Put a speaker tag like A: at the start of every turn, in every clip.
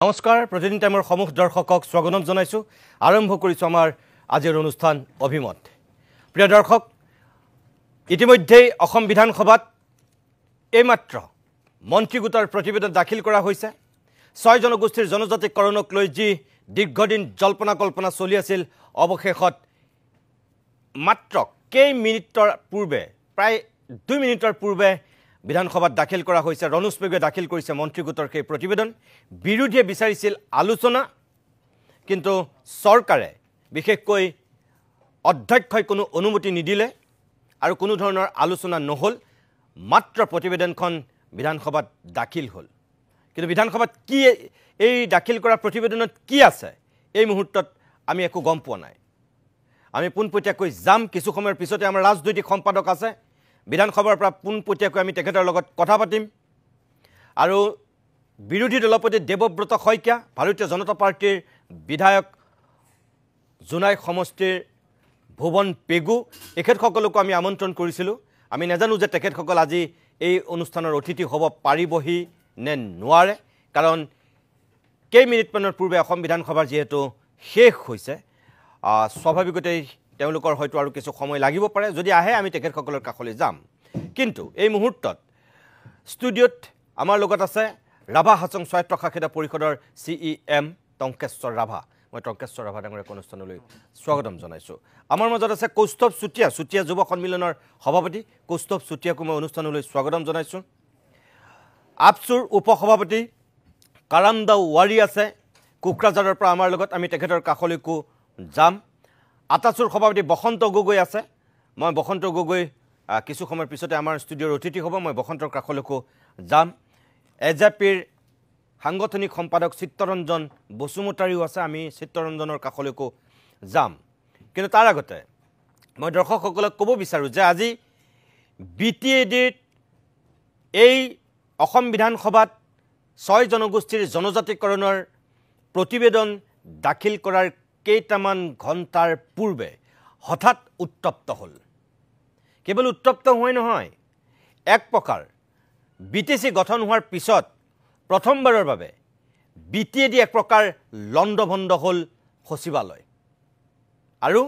A: নমস্কাৰ প্ৰতিদিন টাইমৰ সমূহ দৰ্শকক স্বাগতম জনাইছো আৰম্ভ কৰিছো আমাৰ আজিৰ অনুষ্ঠান অভিমত প্ৰিয় দৰ্শক ইতিমধ্যে অসম বিধানসভাত এইমাত্ৰ মন্ত্ৰী গোটৰ প্ৰতিবেদন দাখিল কৰা হৈছে 6 জনগোষ্ঠীৰ জনজাতিকৰণক লৈ যি দীৰ্ঘদিন জল্পনা কল্পনা চলি আছিল অৱশেষত মাত্ৰ কেই মিনিটৰ পূৰ্বে প্ৰায় 2 মিনিটৰ পূৰ্বে বিধানসভাত দাখিল কৰা হৈছে ৰনোজ পেগুৱে দাখিল কৰিছে মন্ত্ৰী গোটৰ সেই প্ৰতিবেদন বিৰোধীয়ে বিচাৰিছিল আলোচনা কিন্তু চৰকাৰে বিশেষকৈ অধ্যক্ষই কোনো অনুমতি নিদিলে আৰু কোনো ধৰণৰ আলোচনা নহল মাত্ৰ প্ৰতিবেদনখন বিধানসভাত দাখিল হল কিন্তু বিধানসভাত কি এই দাখিল কৰা প্ৰতিবেদনত কি আছে এই মুহূৰ্তত আমি একো গম পোৱা নাই আমি পুনপটীয়াকৈ যাম কিছু সময়ৰ পিছতে আমাৰ ৰাজনৈতিক সম্পাদক আছে বিধানসভাৰ পৰা পুনপটীয়াকৈ আমি তেখেতৰ লগত কথা পাতিম আৰু বিৰোধী দলপতি দেৱব্ৰত শইকীয়া ভাৰতীয় জনতা পাৰ্টিৰ বিধায়ক জুনাই সমষ্টিৰ ভুৱন পেগু এখেতসকলকো আমি আমন্ত্ৰণ কৰিছিলোঁ আমি নাজানো যে তেখেতসকল আজি এই অনুষ্ঠানৰ অতিথি হ'ব পাৰিবহি নে নোৱাৰে কাৰণ কেই মিনিটমানৰ পূৰ্বে অসম বিধানসভাৰ যিহেতু শেষ হৈছে স্বাভাৱিকতেই তেওঁলোকৰ হয়তো আৰু কিছু সময় লাগিব পাৰে যদি আহে আমি তেখেতসকলৰ কাষলৈ যাম কিন্তু এই মুহূৰ্তত ষ্টুডিঅ'ত আমাৰ লগত আছে ৰাভা হাছং স্বায়ত্তশাসিত পৰিষদৰ CEM টংকেশ্বৰ ৰাভা মই টংকেশ্বৰ ৰাভা ডাঙৰীয়াক অনুষ্ঠানলৈ স্বাগতম জনাইছোঁ আমাৰ মাজত আছে কৌস্তভ চুতীয়া যুৱ সন্মিলনৰ সভাপতি কৌস্তভ চুতীয়াকো মই অনুষ্ঠানলৈ স্বাগতম জনাইছোঁ আপচুৰ উপসভাপতি কাৰামদা ৱাৰী আছে কোকৰাঝাৰৰ পৰা আমাৰ লগত আমি তেখেতৰ কাষলৈকো যাম আটাচুৰ সভাপতি বসন্ত গগৈ আছে মই বসন্ত গগৈ কিছু সময়ৰ পিছতে আমাৰ ষ্টুডিঅ'ৰ অতিথি হ'ব মই বসন্তৰ কাষলৈকো যাম এজেপিৰ সাংগঠনিক সম্পাদক চিত্তৰঞ্জন বসুমতাৰীও আছে আমি চিত্তৰঞ্জনৰ কাষলৈকো যাম কিন্তু তাৰ আগতে মই দৰ্শকসকলক ক'ব বিচাৰোঁ যে আজি BTADৰ এই অসম বিধানসভাত 6 জনগোষ্ঠীৰ জনজাতিকৰণৰ প্ৰতিবেদন দাখিল কৰাৰ কেইটামান ঘণ্টাৰ পূৰ্বে হঠাৎ উত্তপ্ত হ'ল কেৱল উত্তপ্ত হোৱাই নহয় এক প্ৰকাৰ BTC গঠন হোৱাৰ পিছত প্ৰথমবাৰৰ বাবে BTAD এক প্ৰকাৰ লণ্ডভণ্ড হ'ল সচিবালয় আৰু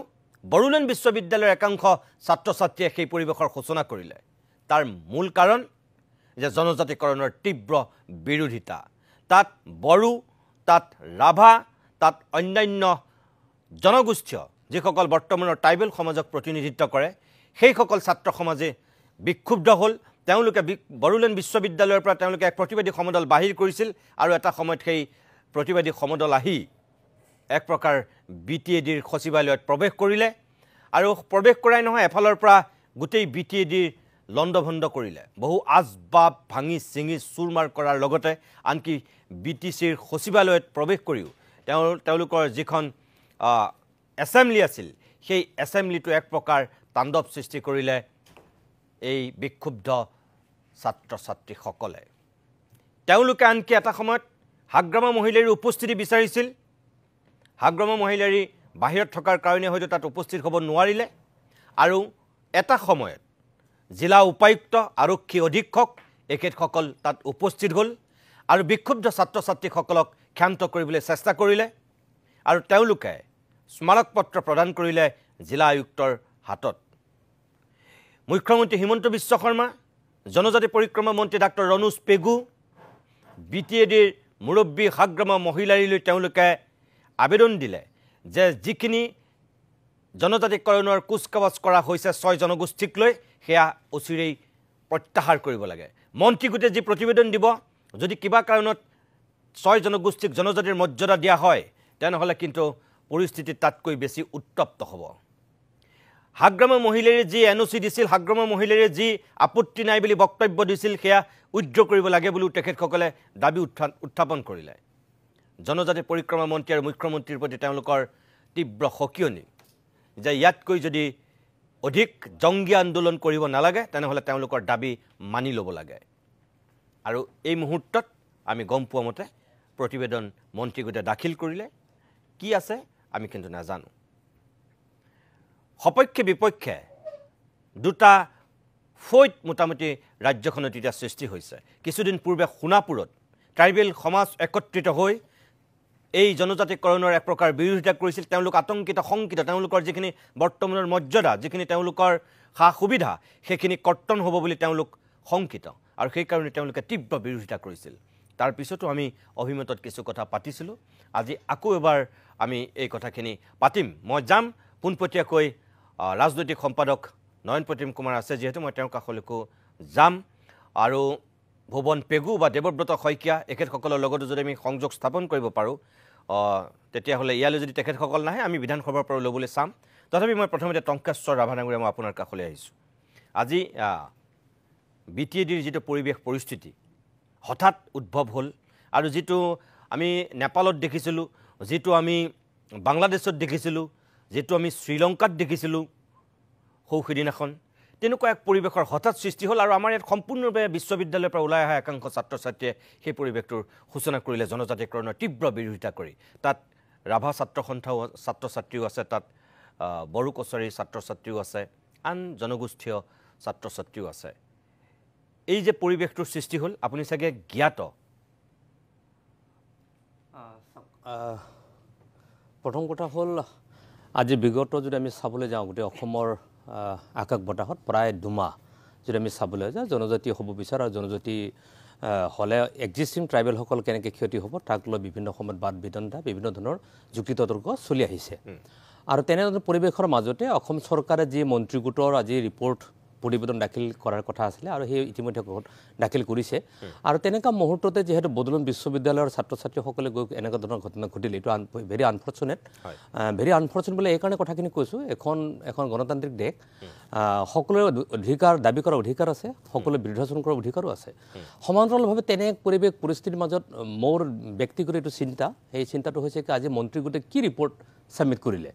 A: বড়োলেণ্ড বিশ্ববিদ্যালয়ৰ একাংশ ছাত্ৰ ছাত্ৰীয়ে সেই পৰিৱেশৰ সূচনা কৰিলে তাৰ মূল কাৰণ যে জনজাতিকৰণৰ তীব্ৰ বিৰোধিতা তাত বড়ো তাত ৰাভা তাত অন্যান্য জনগোষ্ঠীয় যিসকল বৰ্তমানৰ ট্ৰাইবেল সমাজক প্ৰতিনিধিত্ব কৰে সেইসকল ছাত্ৰ সমাজে বিক্ষুব্ধ হ'ল তেওঁলোকে বড়োলেণ্ড বিশ্ববিদ্যালয়ৰ পৰা তেওঁলোকে এক প্ৰতিবাদী সমদল বাহিৰ কৰিছিল আৰু এটা সময়ত সেই প্ৰতিবাদী সমদল আহি এক প্ৰকাৰ BTADৰ সচিবালয়ত প্ৰৱেশ কৰিলে আৰু প্ৰৱেশ কৰাই নহয় এফালৰ পৰা গোটেই BTADৰ লণ্ডভণ্ড কৰিলে বহু আজবাব ভাঙি চিঙি চুৰমাৰ কৰাৰ লগতে আনকি BTCৰ সচিবালয়ত প্ৰৱেশ কৰিও তেওঁলোকৰ যিখন এছেম্বলি আছিল সেই এছেম্বলিটো এক প্ৰকাৰ তাণ্ডৱ সৃষ্টি কৰিলে এই বিক্ষুব্ধ ছাত্ৰ ছাত্ৰীসকলে তেওঁলোকে আনকি এটা সময়ত হাগ্ৰামা মহিলাৰ উপস্থিতি বিচাৰিছিল হাগ্ৰামা মহিলাৰ বাহিৰত থকাৰ কাৰণে হয়তো তাত উপস্থিত হ'ব নোৱাৰিলে আৰু এটা সময়ত জিলা উপায়ুক্ত আৰক্ষী অধীক্ষক এখেতসকল তাত উপস্থিত হ'ল আৰু বিক্ষুব্ধ ছাত্ৰ ছাত্ৰীসকলক ক্ষান্ত কৰিবলৈ চেষ্টা কৰিলে আৰু তেওঁলোকে স্মাৰক পত্ৰ প্ৰদান কৰিলে জিলা আয়ুক্তৰ হাতত মুখ্যমন্ত্ৰী হিমন্ত বিশ্ব শৰ্মা জনজাতি পৰিক্ৰমা মন্ত্ৰী ডাক্তৰ ৰনোজ পেগু BTADৰ মুৰব্বী হাগ্ৰামা মহিলাৰীলৈ তেওঁলোকে আবেদন দিলে যে যিখিনি জনজাতিকৰণৰ কুচকাৱাজ কৰা হৈছে 6 জনগোষ্ঠীক লৈ সেয়া অচিৰেই প্ৰত্যাহাৰ কৰিব লাগে মন্ত্ৰী গোটে যি প্ৰতিবেদন দিব যদি কিবা কাৰণত 6 জনগোষ্ঠীক জনজাতিৰ মৰ্যাদা দিয়া হয় তেনেহ'লে কিন্তু পৰিস্থিতি তাতকৈ বেছি উত্তপ্ত হ'ব হাগ্ৰামা মহিলাৰে যি NOC দিছিল হাগ্ৰামা মহিলাৰে যি আপত্তি নাই বুলি বক্তব্য দিছিল সেয়া উদ্ৰ কৰিব লাগে বুলি তেখেতসকলে দাবী উত্থাপন কৰিলে জনজাতি পৰিক্ৰমা মন্ত্ৰী আৰু মুখ্যমন্ত্ৰীৰ প্ৰতি তেওঁলোকৰ তীব্ৰ সকিয়নি যে ইয়াতকৈ যদি অধিক জংগী আন্দোলন কৰিব নালাগে তেনেহ'লে তেওঁলোকৰ দাবী মানি ল'ব লাগে আৰু এই মুহূৰ্তত আমি গম পোৱা মতে প্ৰতিবেদন মন্ত্ৰী গোটে দাখিল কৰিলে কি আছে আমি কিন্তু নাজানো সপক্ষে বিপক্ষে দুটা ফৈট মোটামুটি ৰাজ্যখনত এতিয়া সৃষ্টি হৈছে কিছুদিন পূৰ্বে সোণাপুৰত ট্ৰাইবেল সমাজ একত্ৰিত হৈ এই জনজাতিকৰণৰ এক প্ৰকাৰ বিৰোধিতা কৰিছিল তেওঁলোক আতংকিত শংকিত তেওঁলোকৰ যিখিনি বৰ্তমানৰ মৰ্যাদা যিখিনি তেওঁলোকৰ সা সুবিধা সেইখিনি কৰ্তন হ'ব বুলি তেওঁলোক শংকিত আৰু সেই কাৰণে তেওঁলোকে তীব্ৰ বিৰোধিতা কৰিছিল তাৰ পিছতো আমি অভিমতত কিছু কথা পাতিছিলোঁ আজি আকৌ এবাৰ আমি এই কথাখিনি পাতিম মই যাম পোনপটীয়াকৈ ৰাজনৈতিক সম্পাদক নয়ন প্ৰতিম কুমাৰ আছে যেহেতু মই তেওঁৰ কাষলৈকো যাম আৰু ভুৱন পেগু বা দেৱব্ৰত শইকীয়া এখেতসকলৰ লগতো যদি আমি সংযোগ স্থাপন কৰিব পাৰোঁ তেতিয়াহ'লে ইয়ালৈ যদি তেখেতসকল নাহে আমি বিধানসভাৰ পৰা ল'বলৈ চাম তথাপি মই প্ৰথমতে টংকেশ্বৰ ৰাভা ডাঙৰীয়া মই আপোনাৰ কাষলৈ আহিছোঁ আজি BTADৰ যিটো পৰিৱেশ পৰিস্থিতি হঠাৎ উদ্ভৱ হ'ল আৰু যিটো আমি নেপালত দেখিছিলোঁ যিটো আমি বাংলাদেশত দেখিছিলোঁ যিটো আমি শ্ৰীলংকাত দেখিছিলোঁ সৌসিদিনাখন তেনেকুৱা এক পৰিৱেশৰ হঠাৎ সৃষ্টি হ'ল আৰু আমাৰ ইয়াত সম্পূৰ্ণৰূপে বিশ্ববিদ্যালয়ৰ পৰা ওলাই অহা একাংশ ছাত্ৰ ছাত্ৰীয়ে সেই পৰিৱেশটোৰ সূচনা কৰিলে জনজাতিকৰণৰ তীব্ৰ বিৰোধিতা কৰি তাত ৰাভা ছাত্ৰ ছাত্ৰীও আছে তাত বড়ো কছাৰীৰ ছাত্ৰ ছাত্ৰীও আছে আন জনগোষ্ঠীয় ছাত্ৰ ছাত্ৰীও আছে এই যে পৰিৱেশটোৰ সৃষ্টি হ'ল আপুনি চাগে জ্ঞাত
B: প্ৰথম কথা হ'ল আজি বিগত যদি আমি চাবলৈ যাওঁ গোটেই অসমৰ আকাশ বতাহত প্ৰায় 2 মাহ যদি আমি চাবলৈ যাওঁ জনজাতি হ'ব বিচাৰে আৰু জনজাতি হ'লে এক্সিষ্টিং ট্ৰাইবেলসকল কেনেকৈ ক্ষতি হ'ব তাক লৈ বিভিন্ন সময়ত বাদ বিতণ্ডা বিভিন্ন ধৰণৰ যুক্তি তৰ্ক চলি আহিছে আৰু তেনেধৰণৰ পৰিৱেশৰ মাজতে অসম চৰকাৰে যি মন্ত্ৰীগোটৰ আজি ৰিপৰ্ট প্ৰতিবেদন দাখিল কৰাৰ কথা আছিলে আৰু সেই ইতিমধ্যে দাখিল কৰিছে আৰু তেনেকুৱা মুহূৰ্ততে যেহেতু বদলুন বিশ্ববিদ্যালয়ৰ ছাত্ৰ ছাত্ৰীসকলে গৈ এনেকুৱা ধৰণৰ ঘটনা ঘটিলে এইটো ভেৰি আনফৰ্চুনেট বুলি এইকাৰণে কথাখিনি কৈছোঁ এখন গণতান্ত্ৰিক দেশ সকলোৰে অধিকাৰ দাবী কৰাৰ অধিকাৰ আছে সকলোৱে বিৰোধাচৰণ কৰাৰ অধিকাৰো আছে সমান্তৰালভাৱে তেনে পৰিৱেশ পৰিস্থিতিৰ মাজত মোৰ ব্যক্তিগত এইটো চিন্তা সেই চিন্তাটো হৈছে কি আজি মন্ত্ৰীগোটে কি ৰিপৰ্ট সাবমিট কৰিলে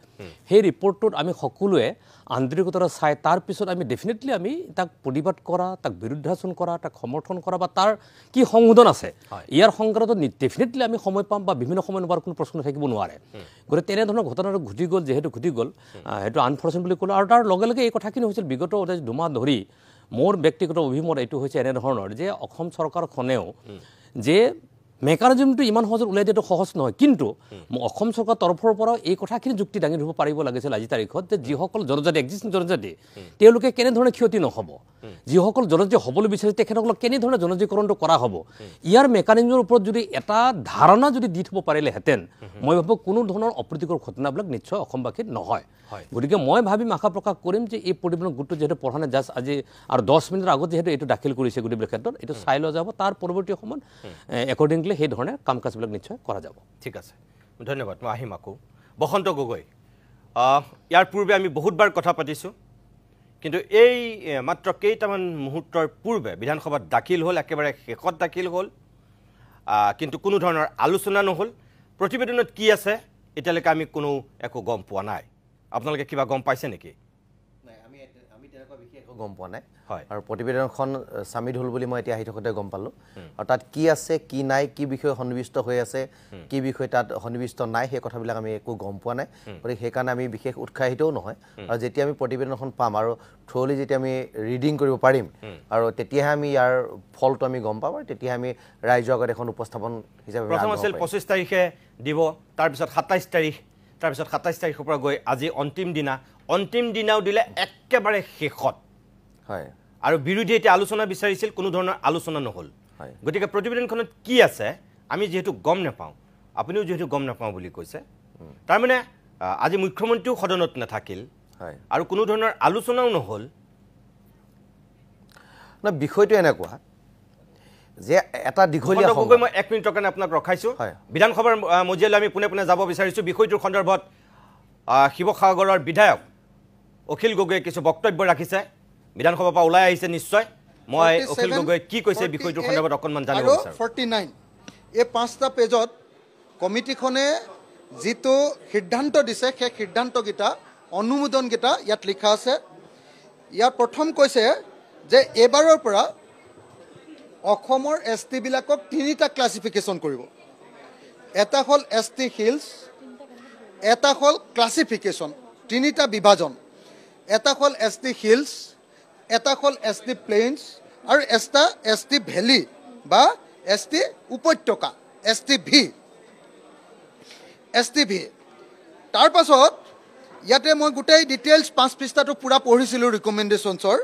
B: সেই ৰিপৰ্টটোত আমি সকলোৱে আন্তৰিকতাৰে চাই তাৰ পিছত আমি ডেফিনেটলি আমি তাক প্ৰতিবাদ কৰা তাক বিৰোধাচৰণ কৰা তাক সমৰ্থন কৰা বা তাৰ কি সংশোধন আছে ইয়াৰ সংক্ৰান্তত ডেফিনেটলি আমি সময় পাম বা বিভিন্ন সময় নোৱাৰ কোনো প্ৰশ্ন থাকিব নোৱাৰে গতিকে তেনেধৰণৰ ঘটনাটো ঘটি গ'ল যেহেতু ঘটি গ'ল সেইটো আনফৰ্চুনেট বুলি ক'লোঁ আৰু তাৰ লগে লগে এই কথাখিনি হৈছিল বিগত 2 মাহ ধৰি মোৰ ব্যক্তিগত অভিমত এইটো হৈছে এনেধৰণৰ যে অসম চৰকাৰখনেও যে মেকানিজমটো ইমান সহজে ওলাই দিয়াটো সহজ নহয় কিন্তু অসম চৰকাৰৰ তৰফৰ পৰা এই কথাখিনি যুক্তি দাঙি ধৰিব পাৰিব লাগিছিল আজি তাৰিখত যে যিসকল জনজাতি এক্সিষ্টিং জনজাতি তেওঁলোকে কেনেধৰণে ক্ষতি নহ'ব যিসকল জনজাতি হ'বলৈ বিচাৰিছে তেখেতসকলক কেনেধৰণে জনজাতিকৰণটো কৰা হ'ব ইয়াৰ মেকানিজমৰ ওপৰত যদি এটা ধাৰণা যদি দি থ'ব পাৰিলেহেঁতেন মই ভাবোঁ কোনো ধৰণৰ অপ্ৰীতিকৰ ঘটনাবিলাক নিশ্চয় অসমবাসীত নহয় গতিকে মই ভাবিম আশা প্ৰকাশ কৰিম যে এই প্ৰতিবেদন গোটটো যিহেতু প্ৰধানে জাষ্ট আজি আৰু 10 মিনিটৰ আগত যিহেতু এইটো দাখিল কৰিছে গোটেইবিলাক ক্ষেত্ৰত এইটো চাই লোৱা যাব তাৰ পৰৱৰ্তী সময়ত একৰ্ডিংলি সেই ধৰণে কাম কাজবিলাক নিশ্চয় কৰা যাব
A: ঠিক আছে ধন্যবাদ মই আহিম আকৌ বসন্ত গগৈ ইয়াৰ পূৰ্বে আমি বহুতবাৰ কথা পাতিছোঁ কিন্তু এই মাত্ৰ কেইটামান মুহূৰ্তৰ পূৰ্বে বিধানসভাত দাখিল হ'ল একেবাৰে শেষত দাখিল হ'ল কিন্তু কোনো ধৰণৰ আলোচনা নহ'ল প্ৰতিবেদনত কি আছে এতিয়ালৈকে আমি কোনো একো গম পোৱা নাই আপোনালোকে কিবা গম পাইছে নেকি
C: নাই আমি তেনেকুৱা বিশেষ গম পোৱা নাই
A: হয়
C: আৰু প্ৰতিবেদনখন সামিল হ'ল বুলি মই এতিয়া আহি থাকোঁতে গম পালোঁ আৰু তাত কি আছে কি নাই কি বিষয় সন্নিৱিষ্ট হৈ আছে কি বিষয় তাত সন্নিৱিষ্ট নাই সেই কথাবিলাক আমি একো গম পোৱা নাই গতিকে সেইকাৰণে আমি বিশেষ উৎসাহিতও নহয় আৰু যেতিয়া আমি প্ৰতিবেদনখন পাম আৰু থ্ৰ'লি যেতিয়া আমি ৰিডিং কৰিব পাৰিম আৰু তেতিয়াহে আমি ইয়াৰ ফলটো আমি গম পাম আৰু তেতিয়াহে আমি ৰাইজৰ আগত এখন উপস্থাপন হিচাপে
A: প্ৰথম আছিল 25 তাৰিখে দিব তাৰপিছত 27 তাৰিখ তাৰপিছত 27 তাৰিখৰ পৰা গৈ আজি অন্তিম দিনাও দিলে একেবাৰে শেষত
C: হয়
A: আৰু বিৰোধী এতিয়া আলোচনা বিচাৰিছিল কোনো ধৰণৰ আলোচনা নহ'ল গতিকে প্ৰতিবেদনখনত কি আছে আমি যিহেতু গম নাপাওঁ আপুনিও যিহেতু গম নাপাওঁ বুলি কৈছে তাৰমানে আজি মুখ্যমন্ত্ৰীও সদনত নাথাকিল আৰু কোনো ধৰণৰ আলোচনাও নহ'ল
C: না বিষয়টো এনেকুৱা যে এটা দীঘলীয়া
A: সময় মই 1 মিনিটৰ কাৰণে আপোনাক ৰখাইছোঁ বিধানসভাৰ মজিয়ালৈ আমি পোনে পোনে যাব বিচাৰিছোঁ বিষয়টোৰ সন্দৰ্ভত শিৱসাগৰৰ বিধায়ক অখিল গগৈয়ে কিছু বক্তব্য ৰাখিছে বিধানসভাৰ পৰা ওলাই আহিছে নিশ্চয় মই অখিল গগৈ কি কৈছে বিষয়টোৰ সন্দৰ্ভত অকণমান জানিব বিচাৰোঁ
D: 49 এই 5টা পেজত কমিটিখনে যিটো সিদ্ধান্ত দিছে সেই সিদ্ধান্তকেইটা অনুমোদনকেইটা ইয়াত লিখা আছে ইয়াত প্ৰথম কৈছে যে এবাৰৰ পৰা অসমৰ এছটি বিলাকক 3টা ক্লাছিফিকেশ্যন কৰিব এটা হ'ল এছটি হিলছ এটা হ'ল ক্লাছিফিকেশ্যন 3টা বিভাজন এটা হ'ল এছটি হিলছ এটা হ'ল এছটি প্লেইনছ আৰু এটা এছটি ভেলি বা এছটি উপত্যকা এছটি ভি STV তাৰ পাছত ইয়াতে মই গোটেই ডিটেইলছ 5 পৃষ্ঠাটো পুৰা পঢ়িছিলোঁ ৰিকমেণ্ডেশ্যনছৰ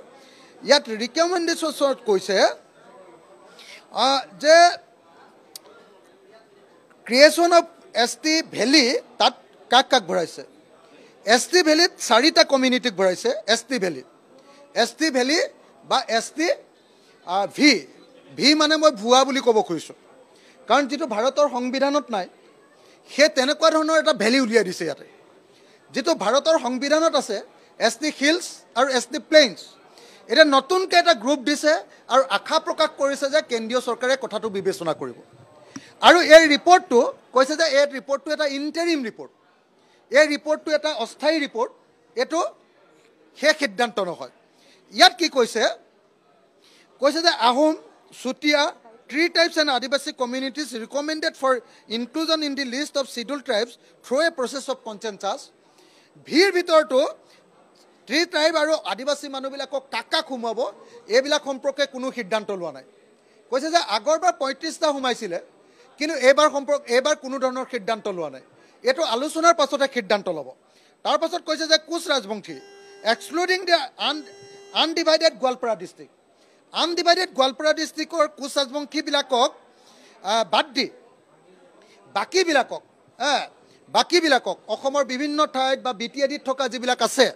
D: ইয়াত ৰিকমেণ্ডেশ্যনছত কৈছে যে ক্ৰিয়েশ্যন অফ ST ভেলি তাত কাক ভৰাইছে ST ভেলিত 4টা কমিউনিটিক ভৰাইছে ST ভেলি বা ST ভি মানে মই ভুৱা বুলি ক'ব খুজিছোঁ কাৰণ যিটো ভাৰতৰ সংবিধানত নাই সেই তেনেকুৱা ধৰণৰ এটা ভেলি উলিয়াই দিছে ইয়াতে যিটো ভাৰতৰ সংবিধানত আছে ST হিলছ আৰু ST প্লেইনছ এটা নতুনকৈ এটা গ্ৰুপ দিছে আৰু আশা প্ৰকাশ কৰিছে যে কেন্দ্ৰীয় চৰকাৰে কথাটো বিবেচনা কৰিব আৰু এই ৰিপৰ্টটো কৈছে যে এই ৰিপৰ্টটো এটা ইণ্টাৰিম ৰিপৰ্ট এই ৰিপৰ্টটো এটা অস্থায়ী ৰিপৰ্ট এইটো শেষ সিদ্ধান্ত নহয় ইয়াত কি কৈছে যে Ahom Chutia Tree tribes and Adivasi communities recommended for inclusion in the list of scheduled tribes through a process of consensus. Bhir ভিতৰটো Tree tribe আৰু Adivasi মানুহবিলাকক কাকা খুমাব এইবিলাক সম্পৰ্কে কোনো সিদ্ধান্ত লোৱা নাই কৈছে যে আগৰবাৰ 35টা সোমাইছিলে কিন্তু এইবাৰ কোনো ধৰণৰ সিদ্ধান্ত লোৱা নাই এটো আলোচনাৰ পাছতে সিদ্ধান্ত ল'ব তাৰ পাছত কৈছে যে Koch Rajbongshi excluding the undivided Goalpara district undivided Goalpara ডিষ্ট্ৰিক্টৰ কোচ ৰাজবংশীবিলাকক বাদ দি বাকীবিলাকক অসমৰ বিভিন্ন ঠাইত বা বিটিএডিত থকা যিবিলাক আছে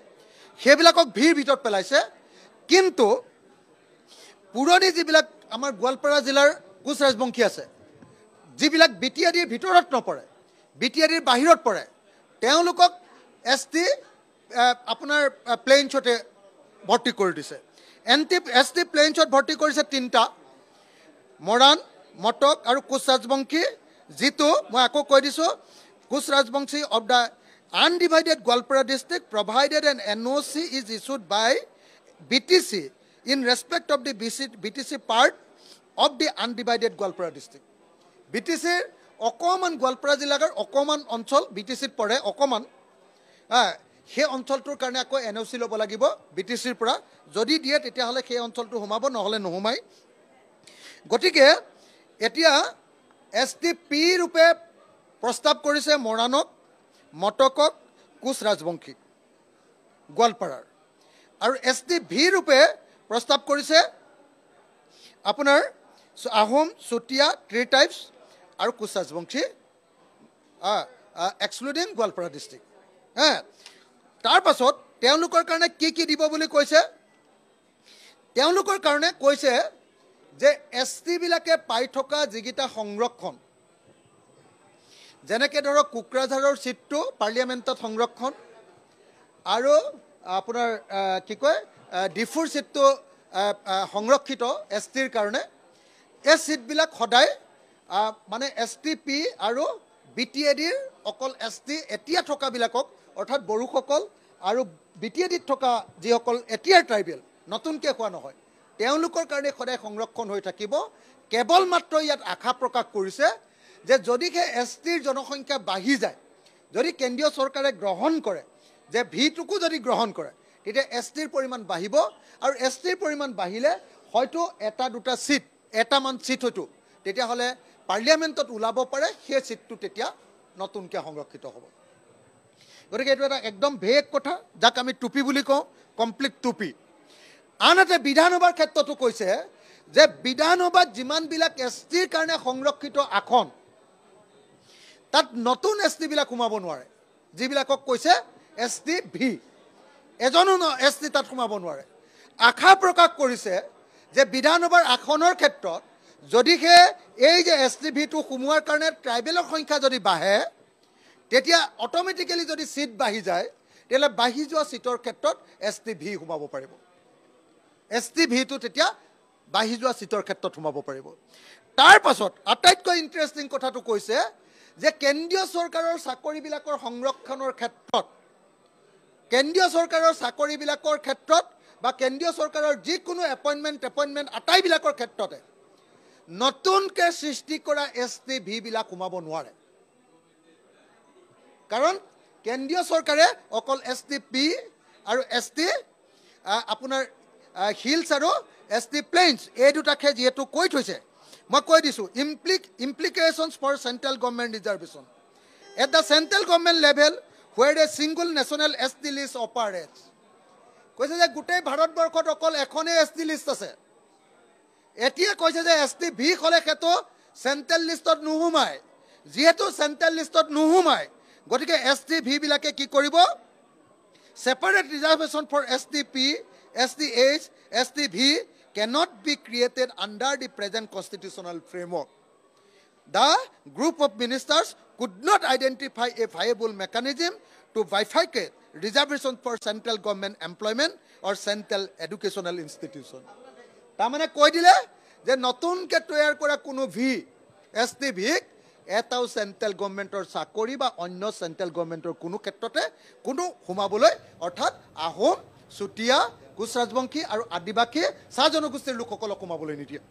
D: সেইবিলাকক ভিৰ ভিতৰত পেলাইছে কিন্তু পুৰণি যিবিলাক আমাৰ গোৱালপাৰা জিলাৰ কোচ ৰাজবংশী আছে যিবিলাক বিটিএডিৰ ভিতৰত নপৰে বিটিএডিৰ বাহিৰত পৰে তেওঁলোকক ST আপোনাৰ প্লেইনছতে ভৰ্তি কৰি দিছে ST প্লেইনছত ভৰ্তি কৰিছে 3টা মৰাণ মটক আৰু কোচ ৰাজবংশী যিটো মই আকৌ কৈ দিছোঁ Koch Rajbongshi of the undivided Goalpara district provided an NOC is issued by BTC in respect of the BTC part of the undivided Goalpara district BTCৰ অকণমান গোৱালপাৰা জিলাৰ অকণমান অঞ্চল BTCত পৰে অকণমান সেই অঞ্চলটোৰ কাৰণে আকৌ NOC ল'ব লাগিব BTCৰ পৰা যদি দিয়ে তেতিয়াহ'লে সেই অঞ্চলটো সোমাব নহ'লে নোসোমাই গতিকে এতিয়া STP ৰূপে প্ৰস্তাৱ কৰিছে মৰাণক মটকক কোচ ৰাজবংশীক গোৱালপাৰাৰ আৰু STV ৰূপে প্ৰস্তাৱ কৰিছে আপোনাৰ আহোম চুতীয়া ট্ৰী টাইপছ আৰু কোচ ৰাজবংশী এক্সক্লুডিং গোৱালপাৰা ডিষ্ট্ৰিক্ট তাৰ পাছত তেওঁলোকৰ কাৰণে কি দিব বুলি কৈছে তেওঁলোকৰ কাৰণে কৈছে যে ST বিলাকে পাই থকা যিগিটা সংৰক্ষণ যেনেকৈ ধৰক কোকৰাঝাৰৰ সিটটো পাৰ্লিয়ামেণ্টত সংৰক্ষণ আৰু আপোনাৰ কি কয় ডিফুৰ সিটটো সংৰক্ষিত STৰ কাৰণে এই সিটবিলাক সদায় মানে STP আৰু BTADৰ অকল ST এতিয়া থকাবিলাকক অৰ্থাৎ বড়োসকল আৰু BTADত থকা যিসকল এতিয়াৰ ট্ৰাইবেল নতুনকৈ হোৱা নহয় তেওঁলোকৰ কাৰণে সদায় সংৰক্ষণ হৈ থাকিব কেৱল মাত্ৰ ইয়াত আশা প্ৰকাশ কৰিছে যে যদিহে STৰ জনসংখ্যা বাঢ়ি যায় যদি কেন্দ্ৰীয় চৰকাৰে গ্ৰহণ কৰে যে ভিটোকো যদি গ্ৰহণ কৰে তেতিয়া STৰ পৰিমাণ বাঢ়িব আৰু STৰ পৰিমাণ বাঢ়িলে হয়তো এটা দুটা সিট এটামান সিট হয়তো তেতিয়াহ'লে পাৰ্লিয়ামেণ্টত ওলাব পাৰে সেই সিটটো তেতিয়া নতুনকৈ সংৰক্ষিত হ'ব গতিকে এইটো এটা একদম ভেগ কথা যাক আমি টুপি বুলি কওঁ কমপ্লিট টুপি আনহাতে বিধানসভাৰ ক্ষেত্ৰতো কৈছে যে বিধানসভাত যিমানবিলাক STৰ কাৰণে সংৰক্ষিত আসন তাত নতুন ST বিলাক সোমাব নোৱাৰে যিবিলাকক কৈছে STV এজনো ST তাত সোমাব নোৱাৰে আশা প্ৰকাশ কৰিছে যে বিধানসভাৰ আসনৰ ক্ষেত্ৰত যদিহে এই যে STVটো সোমোৱাৰ কাৰণে ট্ৰাইবেলৰ সংখ্যা যদি বাঢ়ে তেতিয়া অট'মেটিকেলি যদি সিট বাঢ়ি যায় তেতিয়াহ'লে বাঢ়ি যোৱা সিটৰ ক্ষেত্ৰত STV সোমাব পাৰিব STVটো তেতিয়া বাঢ়ি যোৱা সিটৰ ক্ষেত্ৰত সোমাব পাৰিব তাৰ পাছত আটাইতকৈ ইণ্টাৰেষ্টিং কথাটো কৈছে যে কেন্দ্ৰীয় চৰকাৰৰ চাকৰিবিলাকৰ সংৰক্ষণৰ ক্ষেত্ৰত কেন্দ্ৰীয় চৰকাৰৰ চাকৰিবিলাকৰ ক্ষেত্ৰত বা কেন্দ্ৰীয় চৰকাৰৰ যিকোনো এপইণ্টমেণ্ট আটাইবিলাকৰ ক্ষেত্ৰতে নতুনকৈ সৃষ্টি কৰা STV বিলাক সোমাব নোৱাৰে কাৰণ কেন্দ্ৰীয় চৰকাৰে অকল STP আৰু ST আপোনাৰ হিলছ আৰু ST প্লেইনছ এই দুটাকে যিহেতু কৈ থৈছে মই কৈ দিছোঁ implications for central government reservation at the central government level where a single national ST list operates. কৈছে যে গোটেই ভাৰতবৰ্ষত অকল এখনেই ST list আছে এতিয়া কৈছে যে ST ভি হলে সেইটো চেন্ট্ৰেল লিষ্টত নুহুমায় যেহেতু চেন্ট্ৰেল লিষ্টত নুহুমায় গতিকে ST ভি বিলাকে কি কৰিব separate reservation for STP STH STV cannot be created under the present constitutional framework. The group of ministers could not identify a viable mechanism to bifurcate reservation for central government employment or central educational institution. তাৰমানে কৈ দিলে যে নতুনকৈ তৈয়াৰ কৰা কোনো V STV এটাও central গভৰ্ণমেণ্টৰ চাকৰি বা অন্য চেন্ট্ৰেল গভৰ্ণমেণ্টৰ কোনো ক্ষেত্ৰতে কোনো সোমাবলৈ অৰ্থাৎ আহোম চুতীয়া কোচ ৰাজবংশী আৰু আদিবাসী চাহ জনগোষ্ঠীৰ লোকসকলক সোমাবলৈ নিদিয়ে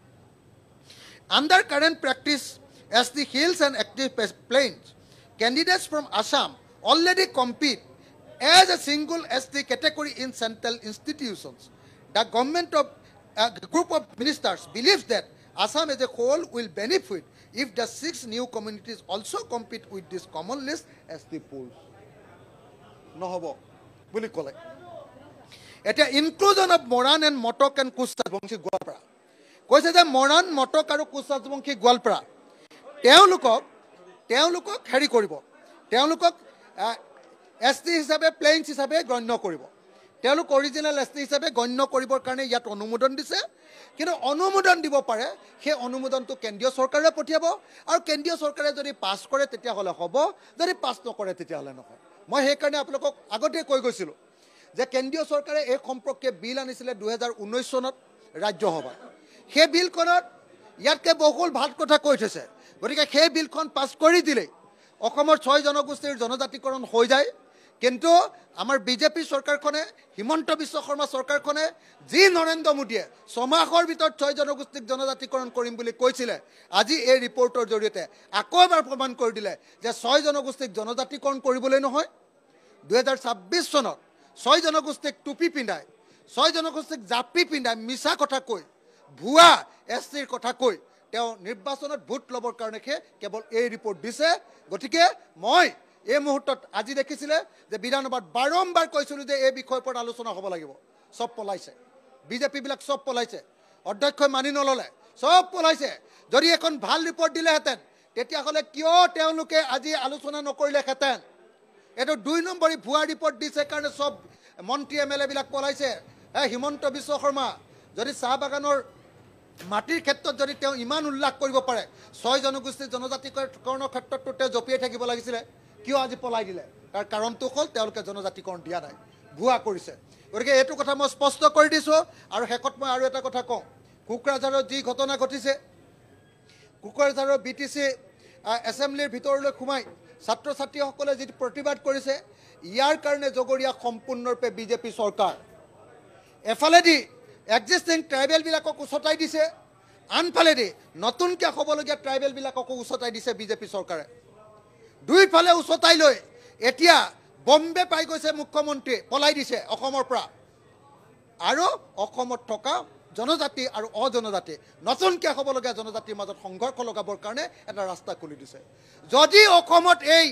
D: Under current practice, as the hills and active plains, candidates from Assam already compete as a single ST category in central institutions. The government of a group of ministers believes that Assam as a whole will benefit if the 6 new communities also compete with this common list as the pools. নহব বুলি ক'লে এতিয়া inclusion of Moran and Matak and Koch Rajbongshi Goalpara কৈছে যে মৰাণ মটক আৰু কোচ ৰাজবংশী গোৱালপাৰা তেওঁলোকক হেৰি কৰিব তেওঁলোকক ST হিচাপে প্লেইনছ হিচাপে গণ্য কৰিব তেওঁলোক অৰিজিনেল ST হিচাপে গণ্য কৰিবৰ কাৰণে ইয়াত অনুমোদন দিছে কিন্তু অনুমোদন দিব পাৰে সেই অনুমোদনটো কেন্দ্ৰীয় চৰকাৰে পঠিয়াব আৰু কেন্দ্ৰীয় চৰকাৰে যদি পাছ কৰে তেতিয়াহ'লে হ'ব যদি পাছ নকৰে তেতিয়াহ'লে নহয় মই সেইকাৰণে আপোনালোকক আগতে কৈ গৈছিলোঁ যে কেন্দ্ৰীয় চৰকাৰে এই সম্পৰ্কে বিল আনিছিলে 2019 চনত ৰাজ্যসভাত সেই বিলখনত ইয়াতকৈ বহুল ভাল কথা কৈ থৈছে গতিকে সেই বিলখন পাছ কৰি দিলে অসমৰ 6 জনগোষ্ঠীৰ জনজাতিকৰণ হৈ যায় কিন্তু আমাৰ বিজেপি চৰকাৰখনে হিমন্ত বিশ্ব শৰ্মা চৰকাৰখনে যি নৰেন্দ্ৰ মোদীয়ে সমাজৰ ভিতৰত 6 জনগোষ্ঠীক জনজাতিকৰণ কৰিম বুলি কৈছিলে আজি এই ৰিপৰ্টৰ জৰিয়তে আকৌ এবাৰ প্ৰমাণ কৰি দিলে যে 6 জনগোষ্ঠীক জনজাতিকৰণ কৰিবলৈ নহয় 2026 চনত 6 জনগোষ্ঠীক টুপি পিন্ধাই 6 জনগোষ্ঠীক জাপি পিন্ধাই মিছা কথা কৈ ভুৱা STৰ কথা কৈ তেওঁ নিৰ্বাচনত ভোট ল'বৰ কাৰণে কেৱল এই ৰিপৰ্ট দিছে গতিকে মই এই মুহূৰ্তত আজি দেখিছিলে যে বিধানসভাত বাৰম্বাৰ কৈছিলোঁ যে এই বিষয়ৰ ওপৰত আলোচনা হ'ব লাগিব সব পলাইছে বিজেপি বিলাক সব পলাইছে অধ্যক্ষই মানি নললে সব পলাইছে যদি এখন ভাল ৰিপৰ্ট দিলেহেঁতেন তেতিয়াহ'লে কিয় তেওঁলোকে আজি আলোচনা নকৰিলেহেঁতেন এইটো 2 নম্বৰী ভুৱা ৰিপৰ্ট দিছে কাৰণে সব মন্ত্ৰী MLA বিলাক পলাইছে হিমন্ত বিশ্ব শৰ্মা যদি চাহ বাগানৰ মাটিৰ ক্ষেত্ৰত যদি তেওঁ ইমান উল্লেখ কৰিব পাৰে 6 জনগোষ্ঠীৰ জনজাতিকৰণৰ ক্ষেত্ৰতো তেওঁ জপিয়াই থাকিব লাগিছিলে কিয় আজি পলাই দিলে তাৰ কাৰণটো হ'ল তেওঁলোকে জনজাতিকৰণ দিয়া নাই ভুৱা কৰিছে গতিকে এইটো কথা মই স্পষ্ট কৰি দিছোঁ আৰু শেষত মই আৰু এটা কথা কওঁ কোকৰাঝাৰত যি ঘটনা ঘটিছে কোকৰাঝাৰৰ BTC এছেম্বলিৰ ভিতৰলৈ সোমাই ছাত্ৰ ছাত্ৰীসকলে যি প্ৰতিবাদ কৰিছে ইয়াৰ কাৰণে জগৰীয়া সম্পূৰ্ণৰূপে বিজেপি চৰকাৰ এফালেদি এক্সিষ্টিং ট্ৰাইবেলবিলাকক উচতাই দিছে আনফালেদি নতুনকৈ হ'বলগীয়া ট্ৰাইবেলবিলাককো উচতাই দিছে বিজেপি চৰকাৰে দুইফালে উচতাই লৈ এতিয়া বম্বে পাই গৈছে মুখ্যমন্ত্ৰী পলাই দিছে অসমৰ পৰা আৰু অসমত থকা জনজাতি আৰু অজনজাতি নতুনকৈ হ'বলগীয়া জনজাতিৰ মাজত সংঘৰ্ষ লগাবৰ কাৰণে এটা ৰাস্তা খুলি দিছে যদি অসমত এই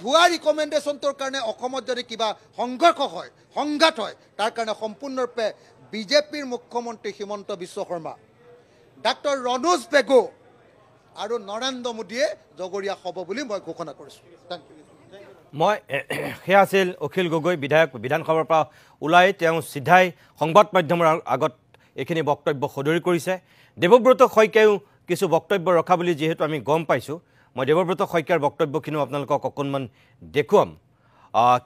D: ভুৱা ৰিকমেণ্ডেশ্যনটোৰ কাৰণে অসমত যদি কিবা সংঘৰ্ষ হয় সংঘাত হয় তাৰ কাৰণে সম্পূৰ্ণৰূপে বিজেপিৰ মুখ্যমন্ত্ৰী হিমন্ত বিশ্ব শৰ্মা ডাক্তৰ ৰণোজ পেগু আৰু নৰেন্দ্ৰ মোদীয়ে জগৰীয়া হ'ব বুলি মই ঘোষণা কৰিছোঁ থেংক ইউ
A: মই সেয়া আছিল অখিল গগৈ বিধায়ক বিধানসভাৰ পৰা ওলাই তেওঁ চিধাই সংবাদ মাধ্যমৰ আগত এইখিনি বক্তব্য সদৰি কৰিছে দেৱব্ৰত শইকীয়াও কিছু বক্তব্য ৰখা বুলি যিহেতু আমি গম পাইছোঁ মই দেৱব্ৰত শইকীয়াৰ বক্তব্যখিনিও আপোনালোকক অকণমান দেখুৱাম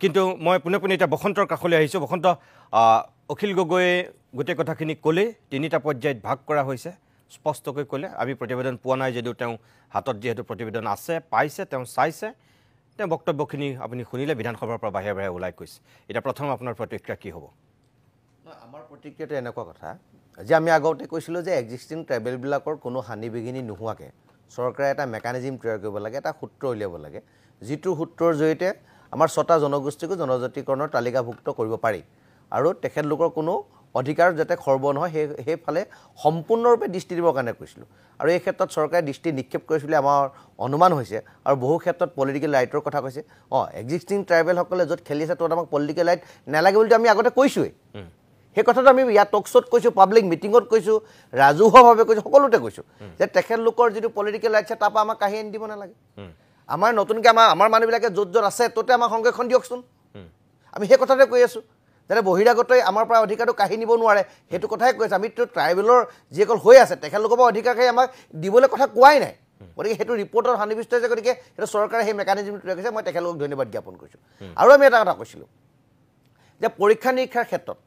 A: কিন্তু মই পোনে এতিয়া বসন্তৰ কাষলৈ আহিছোঁ বসন্ত অখিল গগৈয়ে গোটেই কথাখিনি ক'লে 3টা পৰ্যায়ত ভাগ কৰা হৈছে স্পষ্টকৈ ক'লে আমি প্ৰতিবেদন পোৱা নাই যদিও তেওঁ হাতত যিহেতু প্ৰতিবেদন আছে পাইছে তেওঁ চাইছে তেওঁ বক্তব্যখিনি আপুনি শুনিলে বিধানসভাৰ পৰা বাহিৰে বাহিৰে ওলাই কৈছে এতিয়া প্ৰথম আপোনাৰ প্ৰতিক্ৰিয়া কি হ'ব
C: আমাৰ প্ৰতিক্ৰিয়াটো এনেকুৱা কথা যে আমি আগতে কৈছিলোঁ যে এক্সিষ্টিং ট্ৰাইবেলবিলাকৰ কোনো হানি বিঘিনি নোহোৱাকৈ চৰকাৰে এটা মেকানিজিম তৈয়াৰ কৰিব লাগে এটা সূত্ৰ উলিয়াব লাগে যিটো সূত্ৰৰ জৰিয়তে আমাৰ 6টা জনগোষ্ঠীকো জনজাতিকৰণৰ তালিকাভুক্ত কৰিব পাৰি আৰু তেখেতলোকৰ কোনো অধিকাৰ যাতে খৰ্ব নহয় সেইফালে সম্পূৰ্ণৰূপে দৃষ্টি দিবৰ কাৰণে কৈছিলোঁ আৰু এই ক্ষেত্ৰত চৰকাৰে দৃষ্টি নিক্ষেপ কৰিছে বুলি আমাৰ অনুমান হৈছে আৰু বহু ক্ষেত্ৰত পলিটিকেল ৰাইটৰ কথা কৈছে এক্সিষ্টিং ট্ৰাইবেলসকলে য'ত খেলি আছে ত'ত আমাক পলিটিকেল ৰাইট নালাগে বুলি আমি আগতে কৈছোঁৱেই সেই কথাটো আমি ইয়াত টক শ্ব'ত কৈছোঁ পাব্লিক মিটিঙত কৈছোঁ ৰাজহুৱাভাৱে কৈছোঁ সকলোতে কৈছোঁ যে তেখেতলোকৰ যিটো পলিটিকেল ৰাইট আছে তাৰপৰা আমাক কাঢ়ি আনি দিব নালাগে আমাৰ নতুনকৈ আমাৰ মানুহবিলাকে য'ত য'ত আছে ত'তে আমাক সংৰক্ষণ দিয়কচোন আমি সেই কথাতে কৈ আছোঁ যাতে বহিৰাগতই আমাৰ পৰা অধিকাৰটো কাঢ়ি নিব নোৱাৰে সেইটো কথাই কৈ আছে আমিতো ট্ৰাইবেলৰ যিসকল হৈ আছে তেখেতলোকৰ পৰা অধিকাৰকাৰী আমাক দিবলৈ কথা কোৱাই নাই গতিকে সেইটো ৰিপৰ্টৰ সন্নিৱিষ্ট হৈছে গতিকে সেইটো চৰকাৰে সেই মেকানিজমটো ৰাখিছে মই তেখেতলোকক ধন্যবাদ জ্ঞাপন কৰিছোঁ আৰু আমি এটা কথা কৈছিলোঁ যে পৰীক্ষা নিৰীক্ষাৰ ক্ষেত্ৰত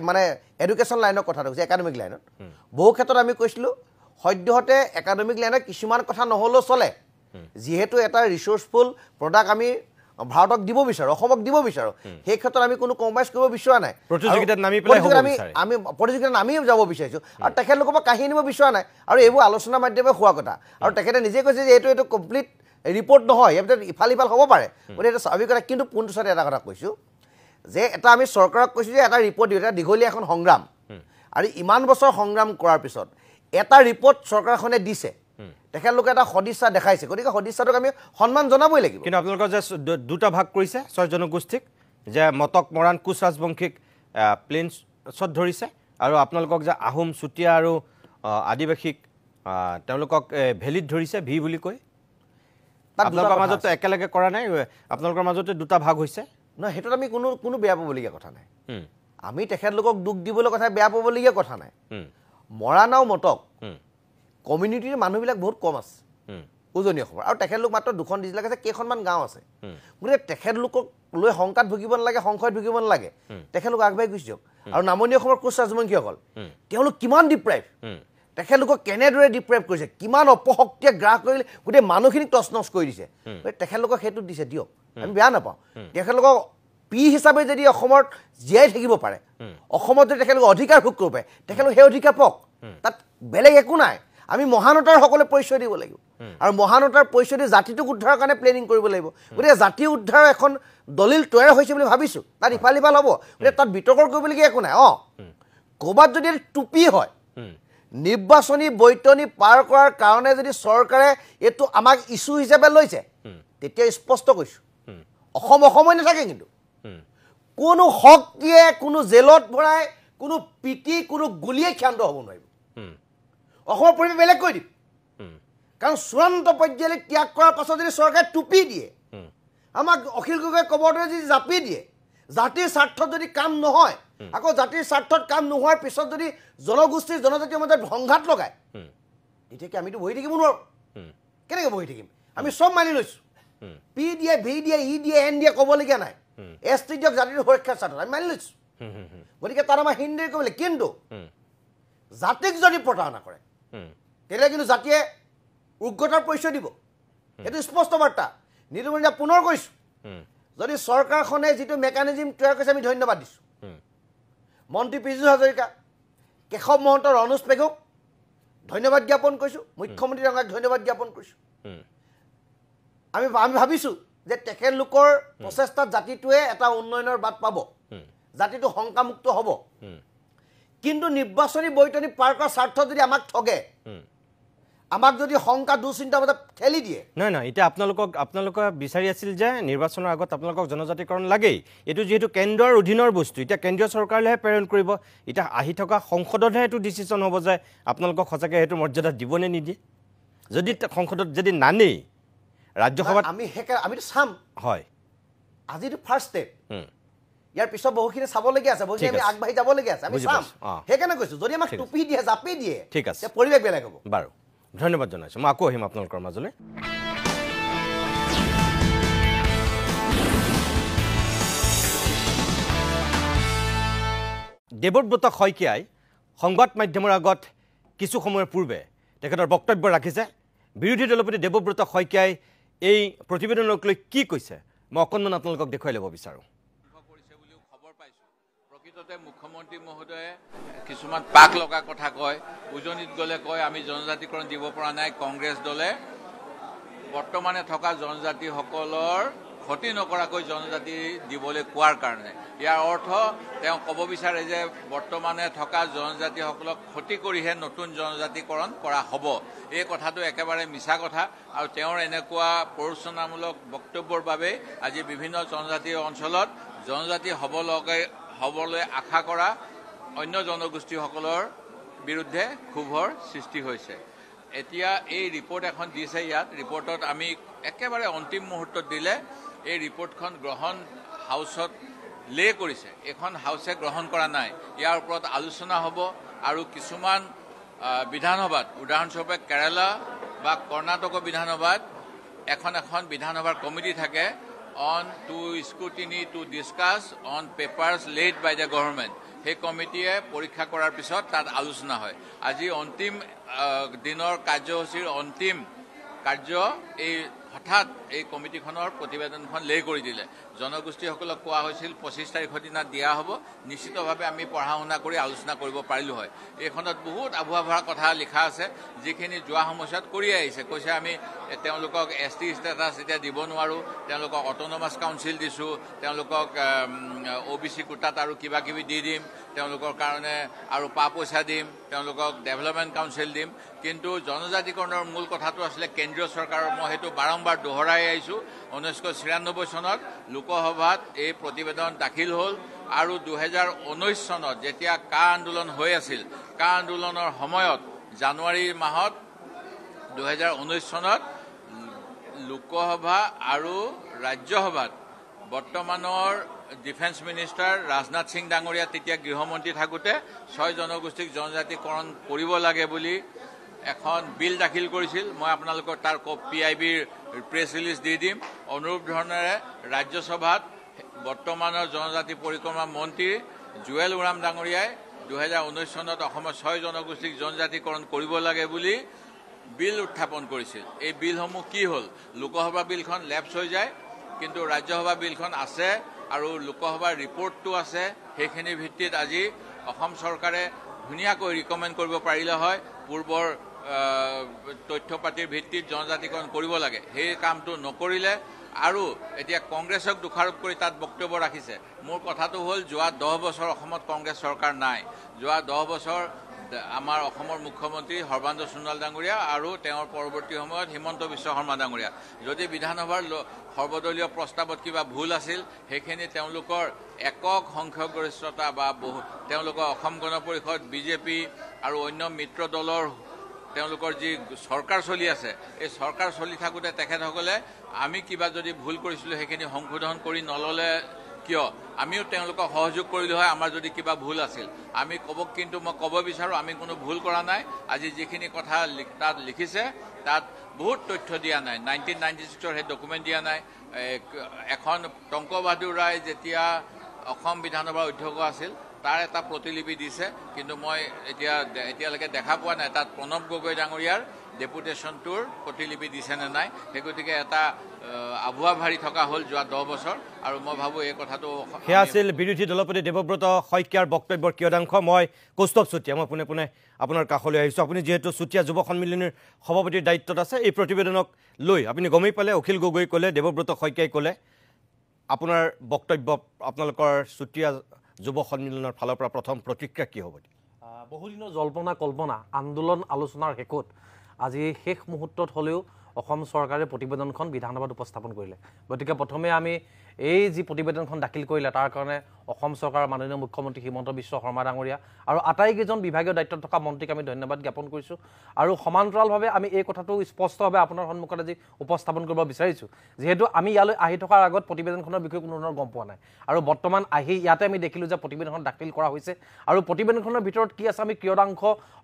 C: মানে এডুকেশ্যন লাইনৰ কথাটো কৈছে একাডেমিক লাইনত বহু ক্ষেত্ৰত আমি কৈছিলোঁ সদ্যহতে একাডেমিক লাইনত কিছুমান কথা নহ'লেও চলে যিহেতু এটা ৰিচোৰ্চফুল প্ৰডাক্ট আমি ভাৰতক দিব বিচাৰোঁ অসমক দিব বিচাৰোঁ সেই ক্ষেত্ৰত আমি কোনো কম্প্ৰমাইজ কৰিব বিচৰা নাই
A: প্ৰতিযোগিতাত নামি পেলাই
C: আমি প্ৰতিযোগিতাত নামিও যাব বিচাৰিছোঁ আৰু তেখেতলোকৰ পৰা কাঢ়ি নিব বিচৰা নাই আৰু এইবোৰ আলোচনাৰ মাধ্যমে হোৱা কথা আৰু তেখেতে নিজে কৈছে যে এইটো কমপ্লিট ৰিপৰ্ট নহয় ইয়াৰ ভিতৰত ইফাল সিফাল হ'ব পাৰে গতিকে এইটো স্বাভাৱিক কথা কিন্তু পোনচাতে এটা কথা কৈছোঁ যে এটা আমি চৰকাৰক কৈছোঁ যে এটা ৰিপৰ্ট দিওঁ এটা দীঘলীয়া এখন সংগ্ৰাম আৰু ইমান বছৰ সংগ্ৰাম কৰাৰ পিছত এটা ৰিপৰ্ট চৰকাৰখনে দিছে তেখেতলোকে এটা সদিচ্ছা দেখাইছে গতিকে সদিচ্ছাটোক আমি সন্মান জনাবই লাগিব
A: কিন্তু আপোনালোকৰ যে দুটা ভাগ কৰিছে 6 জনগোষ্ঠীক যে মটক মৰাণ কোচ ৰাজবংশীক প্লেইনছত ধৰিছে আৰু আপোনালোকক যে আহোম চুতীয়া আৰু আদিবাসীক তেওঁলোকক ভেলিত ধৰিছে ভি বুলি কৈ আপোনালোকৰ মাজতে একেলগে কৰা নাই আপোনালোকৰ মাজতে দুটা ভাগ হৈছে
C: নহয় সেইটোত আমি কোনো বেয়া পাবলগীয়া কথা নাই আমি তেখেতলোকক দুখ দিবলৈ কথা বেয়া পাবলগীয়া কথা নাই মৰাণ আৰু মটক কমিউনিটিৰ মানুহবিলাক বহুত কম আছে উজনি অসমৰ আৰু তেখেতলোক মাত্ৰ দুখন ডিষ্ট্ৰিক্ট আছে কেইখনমান গাঁও আছে গতিকে তেখেতলোকক লৈ শংকাত ভুগিব নালাগে সংশয়ত ভুগিব নালাগে তেখেতলোক আগবাঢ়ি গুচি যাওক আৰু নামনি অসমৰ কোচ ৰাজবংশীসকল তেওঁলোক কিমান ডিপ্ৰাইভ তেখেতলোকক কেনেদৰে ডিপ্ৰাইভ কৰিছে কিমান অপশক্তিয়ে গ্ৰাস কৰিলে গোটেই মানুহখিনিক তছনছ কৰি দিছে তেখেতলোকক সেইটো দিছে দিয়ক আমি বেয়া নাপাওঁ তেখেতলোকক পি হিচাপে যদি অসমত জীয়াই থাকিব পাৰে অসমত যদি তেখেতলোকে অধিকাৰ ভোগ কৰিব পাৰে তেখেতলোক সেই অধিকাৰ পাওক তাত বেলেগ একো নাই আমি মহানতাৰ সকলে পৰিচয় দিব লাগিব আৰু মহানতাৰ পৰিচয় দি জাতিটোক উদ্ধাৰৰ কাৰণে প্লেনিং কৰিব লাগিব গতিকে জাতি উদ্ধাৰৰ এখন দলিল তৈয়াৰ হৈছে বুলি ভাবিছোঁ তাত ইফাল সিফাল হ'ব গতিকে তাত বিতৰ্ক কৰিবলগীয়া একো নাই ক'ৰবাত যদি টুপি হয় নিৰ্বাচনী বৈতৰণি পাৰ কৰাৰ কাৰণে যদি চৰকাৰে এইটো আমাক ইছ্যু হিচাপে লৈছে তেতিয়া স্পষ্ট কৈছোঁ অসমে নাথাকে কিন্তু কোনো শক্তিয়ে কোনো জেলত ভৰাই কোনো পিটি কোনো গুলিয়ে ক্ষান্ত হ'ব নোৱাৰিব অসমৰ পৰিৱেশ বেলেগ কৰি দিম কাৰণ চূড়ান্ত পৰ্যায়লৈ ত্যাগ কৰাৰ পাছত যদি চৰকাৰে টুপি দিয়ে আমাক অখিল গগৈ কবৰদৰে যদি জাপি দিয়ে জাতিৰ স্বাৰ্থত যদি কাম নহয় আকৌ জাতিৰ স্বাৰ্থত কাম নোহোৱাৰ পিছত যদি জনগোষ্ঠীৰ জনজাতীয় মাজত সংঘাত লগায় তেতিয়া কি আমিতো বহি থাকিব নোৱাৰোঁ কেনেকৈ বহি থাকিম আমি চব মানি লৈছোঁ পি দিয়ে ভি দিয়ে ই দিয়ে এন দিয়ে ক'বলগীয়া নাই এছ টি দিয়ক জাতিৰ সুৰক্ষাৰ স্বাৰ্থত আমি মানি লৈছোঁ গতিকে তাত আমাৰ হিন্দী ক'বলৈ কিন্তু জাতিক যদি প্ৰতাৰণা কৰে তেতিয়াহ'লে কিন্তু জাতিয়ে উগ্ৰতাৰ পৰিচয় দিব এইটো স্পষ্ট বাৰ্তা নীলমণি পুনৰ কৈছোঁ যদি চৰকাৰখনে যিটো মেকানিজম তৈয়াৰ কৰিছে আমি ধন্যবাদ দিছোঁ মন্ত্ৰী পীযুষ হাজৰিকা কেশৱ মহন্ত ৰণোজ পেগুক ধন্যবাদ জ্ঞাপন কৰিছোঁ মুখ্যমন্ত্ৰী ডাঙৰীয়াক ধন্যবাদ জ্ঞাপন কৰিছোঁ আমি ভাবিছোঁ যে তেখেতলোকৰ প্ৰচেষ্টাত জাতিটোৱে এটা উন্নয়নৰ বাট পাব জাতিটো শংকামুক্ত হ'ব কিন্তু নিৰ্বাচনী বৈতৰণি পাৰ কৰাৰ স্বাৰ্থত যদি আমাক ঠগে আমাক যদি শংকা দুশ্চিন্তাৰ মাজত ঠেলি দিয়ে
A: নহয় এতিয়া আপোনালোকে বিচাৰি আছিল যে নিৰ্বাচনৰ আগত আপোনালোকক জনজাতিকৰণ লাগেই এইটো যিহেতু কেন্দ্ৰৰ অধীনৰ বস্তু এতিয়া কেন্দ্ৰীয় চৰকাৰলৈহে প্ৰেৰণ কৰিব এতিয়া আহি থকা সংসদতহে এইটো ডিচিশ্যন হ'ব যে আপোনালোকক সঁচাকৈ সেইটো মৰ্যাদা দিবনে নিদিয়ে যদি সংসদত যদি নানেই ৰাজ্যসভাত
C: আমিতো চাম
A: হয়
C: আজিতো ফাৰ্ষ্ট ষ্টেপ ইয়াৰ পিছত বহুখিনি চাবলগীয়া আছে বহুখিনি আমি আগবাঢ়ি যাবলগীয়া আছে আমি চাম সেইকাৰণে কৈছোঁ যদি আমাক টুপি দিয়ে জাপি দিয়ে
A: ঠিক আছে
C: পৰিৱেশ বেলেগ হ'ব
A: বাৰু ধন্যবাদ জনাইছোঁ মই আকৌ আহিম আপোনালোকৰ মাজলৈ দেৱব্ৰত শইকীয়াই সংবাদ মাধ্যমৰ আগত কিছু সময়ৰ পূৰ্বে তেখেতৰ বক্তব্য ৰাখিছে বিৰোধী দলপতি দেৱব্ৰত শইকীয়াই এই প্ৰতিবেদনক লৈ কি কৈছে মই অকণমান আপোনালোকক দেখুৱাই ল'ব বিচাৰোঁ
E: মুখ্যমন্ত্ৰী মহোদয়ে কিছুমান পাক লগা কথা কয় উজনিত গ'লে কয় আমি জনজাতিকৰণ দিব পৰা নাই কংগ্ৰেছ দলে বৰ্তমানে থকা জনজাতিসকলৰ ক্ষতি নকৰাকৈ জনজাতি দিবলৈ কোৱাৰ কাৰণে ইয়াৰ অৰ্থ তেওঁ ক'ব বিচাৰে যে বৰ্তমানে থকা জনজাতিসকলক ক্ষতি কৰিহে নতুন জনজাতিকৰণ কৰা হ'ব এই কথাটো একেবাৰে মিছা কথা আৰু তেওঁৰ এনেকুৱা প্ৰৰোচনামূলক বক্তব্যৰ বাবে আজি বিভিন্ন জনজাতীয় অঞ্চলত জনজাতি হ'বলৈ আশা কৰা অন্য জনগোষ্ঠীসকলৰ বিৰুদ্ধে ক্ষোভৰ সৃষ্টি হৈছে এতিয়া এই ৰিপৰ্ট এখন দিছে ইয়াত ৰিপৰ্টত আমি একেবাৰে অন্তিম মুহূৰ্তত দিলে এই ৰিপৰ্টখন গ্ৰহণ হাউচত লে কৰিছে এখন হাউচে গ্ৰহণ কৰা নাই ইয়াৰ ওপৰত আলোচনা হ'ব আৰু কিছুমান বিধানসভাত উদাহৰণস্বৰূপে কেৰালা বা কৰ্ণাটক বিধানসভাত এখন বিধানসভাৰ কমিটি থাকে on to scrutiny to discuss on papers laid by the government সেই কমিটিয়ে পৰীক্ষা কৰাৰ পিছত তাত আলোচনা হয় আজি অন্তিম দিনৰ কাৰ্যসূচীৰ অন্তিম কাৰ্য এই হঠাৎ এই কমিটিখনৰ প্ৰতিবেদনখন লে কৰি দিলে জনগোষ্ঠীসকলক কোৱা হৈছিল 25 তাৰিখৰ দিনা দিয়া হ'ব নিশ্চিতভাৱে আমি পঢ়া শুনা কৰি আলোচনা কৰিব পাৰিলোঁ হয় এইখনত বহুত আভুৱা ভৰা কথা লিখা আছে যিখিনি যোৱা সময়ছোৱাত কৰি আহিছে কৈছে আমি তেওঁলোকক ST ষ্টেটাছ এতিয়া দিব নোৱাৰোঁ তেওঁলোকক অট'নমাছ কাউন্সিল দিছোঁ তেওঁলোকক OBC কোটাত আৰু কিবা কিবি দি দিম তেওঁলোকৰ কাৰণে আৰু পইচা দিম তেওঁলোকক ডেভেলপমেণ্ট কাউন্সিল দিম কিন্তু জনজাতিকৰণৰ মূল কথাটো আছিলে কেন্দ্ৰীয় চৰকাৰৰ মই সেইটো বাৰম্বাৰ দোহৰাই আহিছোঁ 1996 চনত লোকসভাত এই প্ৰতিবেদন দাখিল হ'ল আৰু 2019 চনত যেতিয়া কা আন্দোলন হৈ আছিল কা আন্দোলনৰ সময়ত জানুৱাৰী মাহত 2019 চনত লোকসভা আৰু ৰাজ্যসভাত বৰ্তমানৰ ডিফেন্স মিনিষ্টাৰ ৰাজনাথ সিং ডাঙৰীয়া তেতিয়া গৃহমন্ত্ৰী থাকোঁতে 6 জনগোষ্ঠীক জনজাতিকৰণ কৰিব লাগে বুলি এখন বিল দাখিল কৰিছিল মই আপোনালোকৰ তাৰ PIBৰ প্ৰেছ ৰিলিজ দি দিম অনুৰূপ ধৰণেৰে ৰাজ্যসভাত বৰ্তমানৰ জনজাতি পৰিক্ৰমা মন্ত্ৰী জুৱেল ওৰাম ডাঙৰীয়াই 2019 চনত অসমৰ 6 জনগোষ্ঠীক জনজাতিকৰণ কৰিব লাগে বুলি বিল উত্থাপন কৰিছিল এই বিলসমূহ কি হ'ল লোকসভা বিলখন লেপছ হৈ যায় কিন্তু ৰাজ্যসভা বিলখন আছে আৰু লোকসভাৰ ৰিপৰ্টটো আছে সেইখিনিৰ ভিত্তিত আজি অসম চৰকাৰে ধুনীয়াকৈ ৰিকমেণ্ড কৰিব পাৰিলে হয় পূৰ্বৰ তথ্য পাতিৰ ভিত্তিত জনজাতিকৰণ কৰিব লাগে সেই কামটো নকৰিলে আৰু এতিয়া কংগ্ৰেছক দোষাৰোপ কৰি তাত বক্তব্য ৰাখিছে মোৰ কথাটো হ'ল যোৱা 10 বছৰ অসমত কংগ্ৰেছ চৰকাৰ নাই যোৱা 10 বছৰ আমাৰ অসমৰ মুখ্যমন্ত্ৰী সৰ্বানন্দ সোণোৱাল ডাঙৰীয়া আৰু তেওঁৰ পৰৱৰ্তী সময়ত হিমন্ত বিশ্ব শৰ্মা ডাঙৰীয়া যদি বিধানসভাৰ সৰ্বদলীয় প্ৰস্তাৱত কিবা ভুল আছিল সেইখিনি তেওঁলোকৰ একক সংখ্যাগৰিষ্ঠতা বা তেওঁলোকৰ অসম গণ পৰিষদ বিজেপি আৰু অন্য মিত্ৰ দলৰ তেওঁলোকৰ যি চৰকাৰ চলি আছে এই চৰকাৰ চলি থাকোঁতে তেখেতসকলে আমি কিবা যদি ভুল কৰিছিলোঁ সেইখিনি সংশোধন কৰি নল'লে কিয় আমিও তেওঁলোকক সহযোগ কৰিলোঁ হয় আমাৰ যদি কিবা ভুল আছিল আমি কিন্তু মই ক'ব বিচাৰোঁ আমি কোনো ভুল কৰা নাই আজি যিখিনি কথা তাত লিখিছে তাত বহুত তথ্য দিয়া নাই 1996ৰ সেই ডকুমেণ্ট দিয়া নাই এখন টংক বাহাদুৰ ৰায় যেতিয়া অসম বিধানসভাৰ অধ্যক্ষ আছিল তাৰ এটা প্ৰতিলিপি দিছে কিন্তু মই এতিয়ালৈকে দেখা পোৱা নাই তাত প্ৰণৱ গগৈ ডাঙৰীয়াৰ ডেপুটেশ্যনটোৰ প্ৰতিলিপি দিছে নে নাই সেই গতিকে এটা আভুৱা ভাৰি থকা হ'ল যোৱা 10 বছৰ আৰু মই ভাবোঁ এই কথাটো
A: সেয়া আছিল বিৰোধী দলপতি দেৱব্ৰত শইকীয়াৰ বক্তব্যৰ কিয়দাংশ মই কৌস্তভ চুতীয়া মই পোনে পোনে আপোনাৰ কাষলৈ আহিছোঁ আপুনি যিহেতু চুতীয়া যুৱ সন্মিলনীৰ সভাপতিৰ দায়িত্বত আছে এই প্ৰতিবেদনক লৈ আপুনি গমেই পালে অখিল গগৈ ক'লে দেৱব্ৰত শইকীয়াই ক'লে আপোনাৰ বক্তব্য আপোনালোকৰ চুতীয়া যুৱ সন্মিলনৰ ফালৰ পৰা প্ৰথম প্ৰতিক্ৰিয়া কি হ'ব
F: বহুদিনৰ জল্পনা কল্পনা আন্দোলন আলোচনাৰ শেষত আজি শেষ মুহূৰ্তত হ'লেও অসম চৰকাৰে প্ৰতিবেদনখন বিধানসভাত উপস্থাপন কৰিলে গতিকে প্ৰথমে আমি এই যি প্ৰতিবেদনখন দাখিল কৰিলে তাৰ কাৰণে অসম চৰকাৰৰ মাননীয় মুখ্যমন্ত্ৰী হিমন্ত বিশ্ব শৰ্মা ডাঙৰীয়া আৰু আটাইকেইজন বিভাগীয় দায়িত্বত থকা মন্ত্ৰীক আমি ধন্যবাদ জ্ঞাপন কৰিছোঁ আৰু সমান্তৰালভাৱে আমি এই কথাটো স্পষ্টভাৱে আপোনাৰ সন্মুখত আজি উপস্থাপন কৰিব বিচাৰিছোঁ যিহেতু আমি ইয়ালৈ আহি থকাৰ আগত প্ৰতিবেদনখনৰ বিষয়ে কোনো ধৰণৰ গম পোৱা নাই আৰু বৰ্তমান আহি ইয়াতে আমি দেখিলোঁ যে প্ৰতিবেদনখন দাখিল কৰা হৈছে আৰু প্ৰতিবেদনখনৰ ভিতৰত কি আছে আমি কিয়দাংশ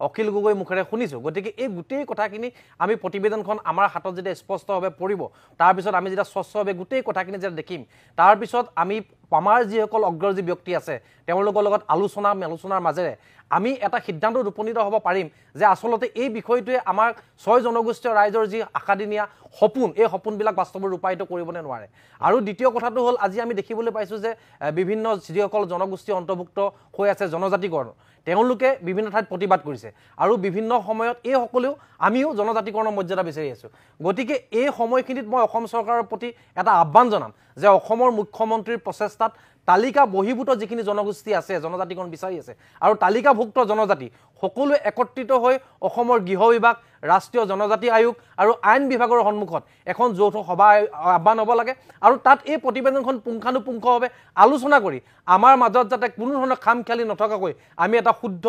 F: অখিল গগৈ মুখেৰে শুনিছোঁ গতিকে এই গোটেই কথাখিনি আমি প্ৰতিবেদনখন আমাৰ হাতত যেতিয়া স্পষ্টভাৱে পৰিব তাৰপিছত আমি যেতিয়া স্বচ্ছভাৱে গোটেই কথাখিনি যেতিয়া দেখিম তাৰপিছত আমি আমাৰ যিসকল অগ্ৰজী ব্যক্তি আছে তেওঁলোকৰ লগত আলোচনাৰ মাজেৰে আমি এটা সিদ্ধান্তত উপনীত হ'ব পাৰিম যে আচলতে এই বিষয়টোৱে আমাৰ 6 জনগোষ্ঠীয় ৰাইজৰ যি আশাদিনীয়া সপোন এই সপোনবিলাক বাস্তৱত ৰূপায়িত কৰিবনে নোৱাৰে আৰু দ্বিতীয় কথাটো হ'ল আজি আমি দেখিবলৈ পাইছোঁ যে বিভিন্ন যিসকল জনগোষ্ঠী অন্তৰ্ভুক্ত হৈ আছে জনজাতিকৰণ তেওঁলোকে বিভিন্ন ঠাইত প্ৰতিবাদ কৰিছে আৰু বিভিন্ন সময়ত এই সকলেও আমিও জনজাতিকৰণৰ মৰ্যাদা বিচাৰি আছোঁ গতিকে এই সময়খিনিত মই অসম চৰকাৰৰ প্ৰতি এটা আহ্বান জনাম যে অসমৰ মুখ্যমন্ত্ৰীৰ প্ৰচেষ্টাত তালিকা বহিভূত যিখিনি জনগোষ্ঠী আছে জনজাতিকৰণ বিচাৰি আছে আৰু তালিকাভুক্ত জনজাতি সকলোৱে একত্ৰিত হৈ অসমৰ গৃহ বিভাগ ৰাষ্ট্ৰীয় জনজাতি আয়োগ আৰু আইন বিভাগৰ সন্মুখত এখন যৌথ সভা আহ্বান হ'ব লাগে আৰু তাত এই প্ৰতিবেদনখন পুংখানুপুংখভাৱে আলোচনা কৰি আমাৰ মাজত যাতে কোনো ধৰণৰ খাম খেলি নথকাকৈ আমি এটা শুদ্ধ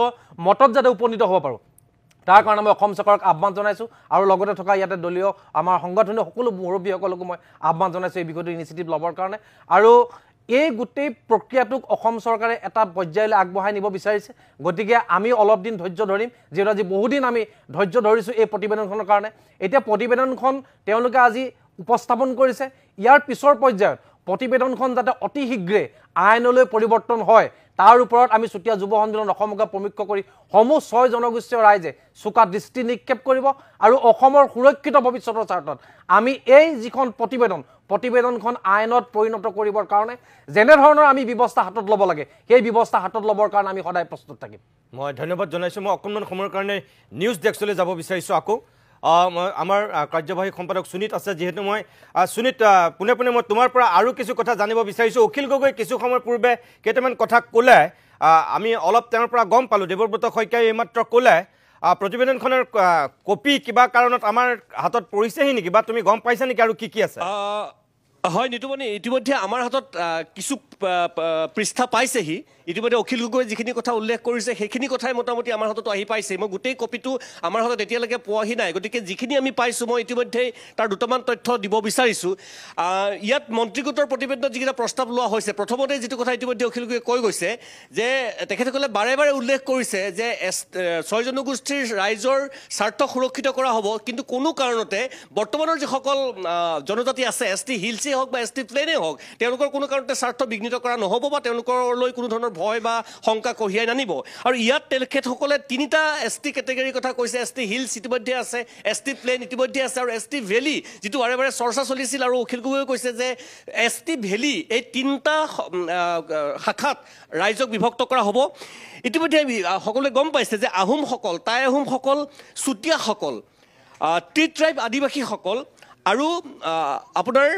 F: মতত যাতে উপনীত হ'ব পাৰোঁ তাৰ কাৰণে মই অসম চৰকাৰক আহ্বান জনাইছোঁ আৰু লগতে থকা ইয়াতে দলীয় আমাৰ সংগঠনৰ সকলো মুৰব্বীসকলকো মই আহ্বান জনাইছোঁ এই বিষয়টো ইনিচিয়েটিভ ল'বৰ কাৰণে আৰু এই গোটেই প্ৰক্ৰিয়াটোক অসম চৰকাৰে এটা পৰ্যায়লৈ আগবঢ়াই নিব বিচাৰিছে গতিকে আমি অলপ দিন ধৈৰ্য ধৰিম যিহেতু আজি বহুদিন আমি ধৈৰ্য ধৰিছোঁ এই প্ৰতিবেদনখনৰ কাৰণে এতিয়া প্ৰতিবেদনখন তেওঁলোকে আজি উপস্থাপন কৰিছে ইয়াৰ পিছৰ পৰ্যায়ত প্ৰতিবেদনখন যাতে অতি শীঘ্ৰে আইনলৈ পৰিৱৰ্তন হয় তাৰ ওপৰত আমি চুতীয়া যুৱ সন্মিলন অসমকে প্ৰমুখ্য কৰি সমূহ 6 জনগোষ্ঠীয় ৰাইজে চোকা দৃষ্টি নিক্ষেপ কৰিব আৰু অসমৰ সুৰক্ষিত ভৱিষ্যতৰ স্বাৰ্থত আমি এই যিখন প্ৰতিবেদনখন আইনত পৰিণত কৰিবৰ কাৰণে যেনেধৰণৰ আমি ব্যৱস্থা হাতত ল'ব লাগে সেই ব্যৱস্থা হাতত ল'বৰ কাৰণে আমি সদায় প্ৰস্তুত থাকিম
A: মই ধন্যবাদ জনাইছোঁ মই অকণমান সময়ৰ কাৰণে নিউজ ডেস্কলৈ যাব বিচাৰিছোঁ আকৌ আমাৰ কাৰ্যবাহী সম্পাদক সুনীত আছে যেহেতু মই সুনীত পুনে পুনে মই তোমাৰ পৰা আৰু কিছু কথা জানিব বিচাৰিছোঁ অখিল গগৈ কিছু সময়ৰ পূৰ্বে কেইটামান কথা ক'লে আমি অলপ তেওঁৰ পৰা গম পালোঁ দেৱব্ৰত শইকীয়াই এইমাত্ৰ ক'লে প্ৰতিবেদনখনৰ কপি কিবা কাৰণত আমাৰ হাতত পৰিছেহি নেকি বা তুমি গম পাইছা নেকি আৰু কি আছে
G: হয় নিতুমণি ইতিমধ্যে আমাৰ হাতত কিছু পৃষ্ঠা পাইছেহি ইতিমধ্যে অখিল গগৈয়ে যিখিনি কথা উল্লেখ কৰিছে সেইখিনি কথাই মোটামুটি আমাৰ হাতত আহি পাইছে মই গোটেই কপিটো আমাৰ হাতত এতিয়ালৈকে পোৱাহি নাই গতিকে যিখিনি আমি পাইছোঁ মই ইতিমধ্যে তাৰ দুটামান তথ্য দিব বিচাৰিছোঁ ইয়াত মন্ত্ৰীগোটৰ প্ৰতিবেদনত যিকেইটা প্ৰস্তাৱ লোৱা হৈছে প্ৰথমতে যিটো কথা ইতিমধ্যে অখিল গগৈয়ে কৈ গৈছে যে তেখেতসকলে বাৰে বাৰে উল্লেখ কৰিছে যে 6 জনগোষ্ঠীৰ ৰাইজৰ স্বাৰ্থ সুৰক্ষিত কৰা হ'ব কিন্তু কোনো কাৰণতে বৰ্তমানৰ যিসকল জনজাতি আছে এছ টি হিলছ হওক বা এছ টি প্লেনেই হওক তেওঁলোকৰ কোনো কাৰণতে স্বাৰ্থ বিঘ্নিত কৰা নহ'ব বা তেওঁলোকলৈ কোনো ধৰণৰ ভয় বা শংকা কঢ়িয়াই নানিব আৰু ইয়াত তেখেতসকলে 3টা এছ টি কেটেগৰীৰ কথা কৈছে এছ টি হিলছ ইতিমধ্যে আছে এছ টি প্লেন ইতিমধ্যে আছে আৰু এছ টি ভেলী যিটো বাৰে বাৰে চৰ্চা চলিছিল আৰু অখিল গগৈয়ে কৈছে যে এছ টি ভেলী এই 3টা শাখাত ৰাইজক বিভক্ত কৰা হ'ব ইতিমধ্যে সকলোৱে গম পাইছে যে আহোমসকল টাই আহোমসকল চুতীয়াসকল টি ট্ৰাইব আদিবাসীসকল আৰু আপোনাৰ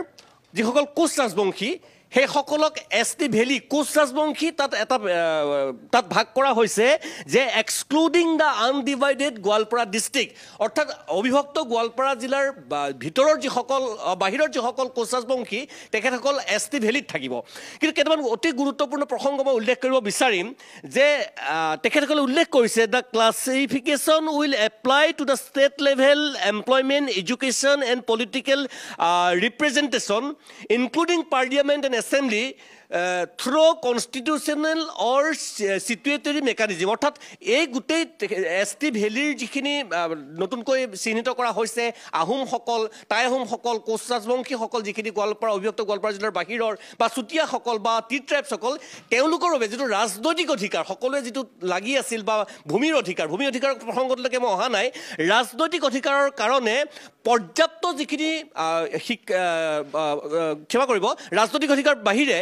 G: যিসকল কোচ ৰাজবংশী সেইসকলক S T valley Koch Rajbongshi তাত ভাগ কৰা হৈছে যে excluding the undivided Goalpara district অৰ্থাৎ অবিভক্ত গোৱালপাৰা জিলাৰ ভিতৰৰ যিসকল বাহিৰৰ যিসকল কোচ ৰাজবংশী তেখেতসকল এছ টি ভেলীত থাকিব কিন্তু কেইটামান অতি গুৰুত্বপূৰ্ণ প্ৰসংগ মই উল্লেখ কৰিব বিচাৰিম যে তেখেতসকলে উল্লেখ কৰিছে the classification will apply to the state level employment education and political representation including parliament and Assembly through constitutional or statutory mechanism অৰ্থাৎ এই গোটেই এছ টি ভেলীৰ যিখিনি নতুনকৈ চিহ্নিত কৰা হৈছে আহোমসকল টাই আহোমসকল কোচ ৰাজবংশীসকল যিখিনি গোৱালপাৰা অবিভক্ত গোৱালপাৰা জিলাৰ বাহিৰৰ বা চুতীয়াসকল বা টি ট্ৰাইবসকল তেওঁলোকৰ বাবে যিটো ৰাজনৈতিক অধিকাৰ সকলোৱে যিটো লাগি আছিল বা ভূমিৰ অধিকাৰৰ প্ৰসংগলৈকে মই অহা নাই ৰাজনৈতিক অধিকাৰৰ কাৰণে পৰ্যাপ্ত যিখিনি ক্ষমা কৰিব ৰাজনৈতিক অধিকাৰ বাহিৰে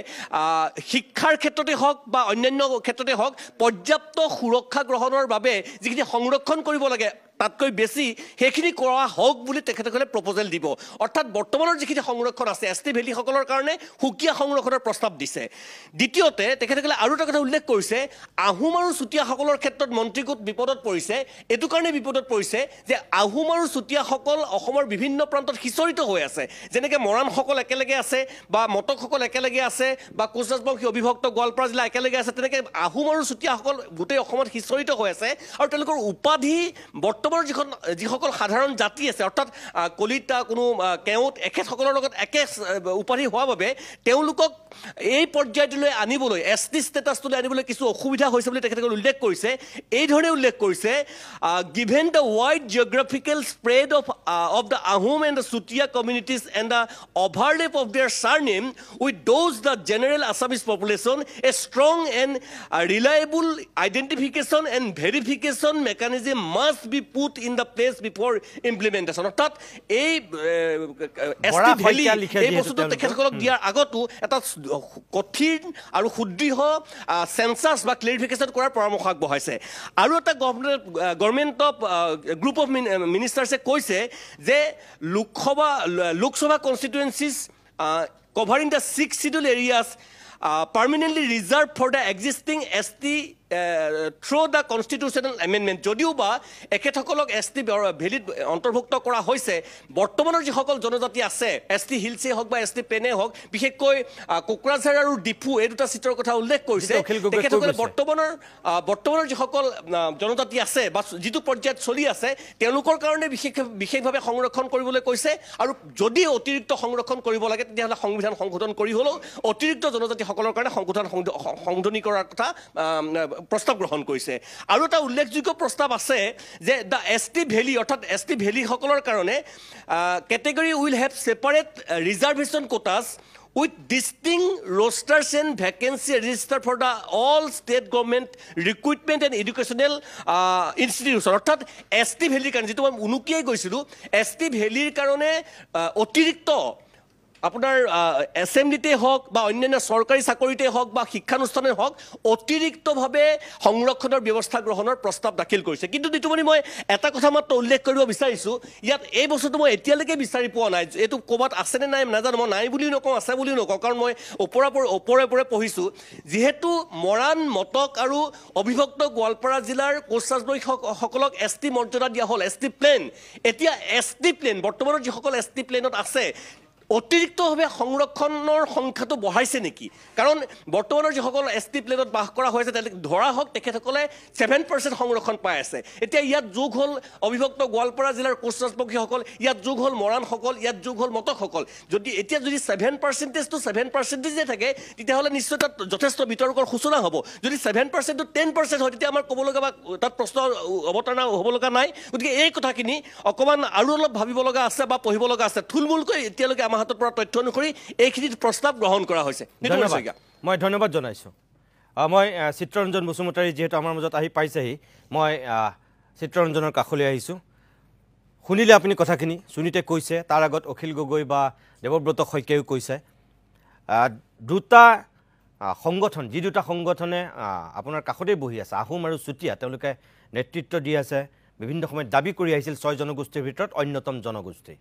G: শিক্ষাৰ ক্ষেত্ৰতে হওক বা অন্যান্য ক্ষেত্ৰতে হওক পৰ্যাপ্ত সুৰক্ষা গ্ৰহণৰ বাবে যিখিনি সংৰক্ষণ কৰিব লাগে তাতকৈ বেছি সেইখিনি কৰা হওক বুলি তেখেতসকলে প্ৰপ'জেল দিব অৰ্থাৎ বৰ্তমানৰ যিখিনি সংৰক্ষণ আছে এছ টি ভেলীসকলৰ কাৰণে সুকীয়া সংৰক্ষণৰ প্ৰস্তাৱ দিছে দ্বিতীয়তে তেখেতসকলে আৰু এটা কথা উল্লেখ কৰিছে আহোম আৰু চুতীয়াসকলৰ ক্ষেত্ৰত মন্ত্ৰীগোট বিপদত পৰিছে এইটো কাৰণে বিপদত পৰিছে যে আহোম আৰু চুতীয়াসকল অসমৰ বিভিন্ন প্ৰান্তত সিঁচৰিত হৈ আছে যেনেকৈ মৰাণসকল একেলগে আছে বা মটকসকল একেলগে আছে বা কোচ ৰাজবংশী অবিভক্ত গোৱালপাৰা জিলা একেলগে আছে তেনেকৈ আহোম আৰু চুতীয়াসকল গোটেই অসমত সিঁচৰিত হৈ আছে আৰু তেওঁলোকৰ উপাধি যিসকল সাধাৰণ জাতি আছে অৰ্থাৎ কলিতা কোনো কেওট এখেতসকলৰ লগত একে উপাধি হোৱাৰ বাবে তেওঁলোকক এই পৰ্যায়টোলৈ আনিবলৈ এছ টি ষ্টেটাছটোলৈ আনিবলৈ কিছু অসুবিধা হৈছে বুলি তেখেতসকলে উল্লেখ কৰিছে এইধৰণে উল্লেখ কৰিছে given the wide geographical spread of the Ahom and the Chutia communities and the overlap of their surname with those the general Assamese population a strong and reliable identification and verification mechanism must be put in the place before implementation. অৰ্থাৎ এই
A: Bora
G: ST valley
A: সংখ্যা লিখে
G: এই
A: যিহেতু
G: বস্তুটো
A: তেওঁলোকে।
G: তেখেতসকলক দিয়াৰ আগতো এটা কঠিন আৰু সুদৃঢ় চেঞ্চাছ বা ক্লেৰিফিকেশ্যন কৰাৰ পৰামৰ্শ আগবঢ়াইছে। আৰু এটা গভৰ্ণমেণ্ট অফ গ্ৰুপ অফ মিনিষ্টাৰ্ছে কৈছে যে Lok Sabha কনষ্টিটুৱেঞ্চিজ covering the 6 scheduled areas permanently reserved for the existing ST through the constitutional amendment. যদিও বা একেসকলক ST ভেলিত অন্তৰ্ভুক্ত কৰা হৈছে, বৰ্তমানৰ যিসকল জনজাতি আছে ST হিলছে হওক বা ST প্লেনে হওক, বিশেষকৈ কোকৰাঝাৰ আৰু ডিফু এই দুটা চিটৰ কথা উল্লেখ কৰিছে। তেখেতসকলে বৰ্তমানৰ যিসকল জনজাতি আছে বা যিটো পৰ্যায়ত চলি আছে তেওঁলোকৰ কাৰণে বিশেষভাৱে সংৰক্ষণ কৰিবলৈ কৈছে। আৰু যদি অতিৰিক্ত সংৰক্ষণ কৰিব লাগে তেতিয়াহ'লে সংবিধান সংশোধন কৰি হ'লেও অতিৰিক্ত জনজাতিসকলৰ কাৰণে সংবিধান সংশোধনী কৰাৰ কথা প্ৰস্তাৱ গ্ৰহণ কৰিছে। আৰু এটা উল্লেখযোগ্য প্ৰস্তাৱ আছে যে দ্য ST ভেলি অৰ্থাৎ ST ভেলিসকলৰ কাৰণে category will have separate reservation quotas with distinct rosters and vacancy registered for the all state government recruitment and educational institution. অৰ্থাৎ ST ভেলিৰ কাৰণে যিটো মই উনুকিয়াই গৈছিলোঁ, ST ভেলিৰ কাৰণে অতিৰিক্ত আপোনাৰ এছেম্বলিতে হওক বা অন্যান্য চৰকাৰী চাকৰিতে হওক বা শিক্ষানুষ্ঠানে হওক অতিৰিক্তভাৱে সংৰক্ষণৰ ব্যৱস্থা গ্ৰহণৰ প্ৰস্তাৱ দাখিল কৰিছে। কিন্তু নিতুমণি মই এটা কথা মাত্ৰ উল্লেখ কৰিব বিচাৰিছোঁ, ইয়াত এই বস্তুটো মই এতিয়ালৈকে বিচাৰি পোৱা নাই। এইটো ক'ৰবাত আছেনে নাই নাজানো, মই নাই বুলিও নকওঁ আছে বুলিও নকওঁ, কাৰণ মই ওপৰে পঢ়িছোঁ। যিহেতু মৰাণ মটক আৰু অবিভক্ত গোৱালপাৰা জিলাৰ কোচৰাজবৰীসকলক ST মৰ্যাদা দিয়া হ'ল ST প্লেন, এতিয়া ST প্লেন বৰ্তমানৰ যিসকল ST প্লেনত আছে অতিৰিক্তভাৱে সংৰক্ষণৰ সংখ্যাটো বঢ়াইছে নেকি? কাৰণ বৰ্তমানৰ যিসকল ST প্লেনত বাস কৰা হৈছে ধৰা হওক তেখেতসকলে 7% সংৰক্ষণ পাই আছে। এতিয়া ইয়াত যোগ হ'ল অবিভক্ত গোৱালপাৰা জিলাৰ কোচৰাজবংশীসকল, ইয়াত যোগ হ'ল মৰাণসকল, ইয়াত যোগ হ'ল মটকসকল। যদি 7% to 7% থাকে তেতিয়াহ'লে নিশ্চয় তাত যথেষ্ট বিতৰ্কৰ সূচনা হ'ব। যদি 7% to 10% হয় তেতিয়া আমাৰ ক'ব লগা বা তাত প্ৰশ্ন অৱতাৰণা হ'ব লগা নাই। গতিকে এই কথাখিনি অকণমান আৰু অলপ ভাবিব লগা আছে বা পঢ়িব লগা আছে। থুলমূলকৈ এতিয়ালৈকে আমাৰ হাতৰ পৰা তথ্য অনুসৰি এইখিনি প্ৰস্তাৱ গ্ৰহণ কৰা হৈছে।
A: মই ধন্যবাদ জনাইছোঁ। মই চিত্ৰৰঞ্জন বসুমতাৰী যিহেতু আমাৰ মাজত আহি পাইছেহি, মই চিত্ৰৰঞ্জনৰ কাষলৈ আহিছোঁ। শুনিলে আপুনি কথাখিনি, সুনীতে কৈছে, তাৰ আগত অখিল গগৈ বা দেৱব্ৰত শইকীয়াইও কৈছে। দুটা সংগঠন, যি দুটা সংগঠনে আপোনাৰ কাষতেই বহি আছে, আহোম আৰু চুতীয়া, তেওঁলোকে নেতৃত্ব দি আছে, বিভিন্ন সময়ত দাবী কৰি আহিছিল 6 জনগোষ্ঠীৰ ভিতৰত অন্যতম জনগোষ্ঠী।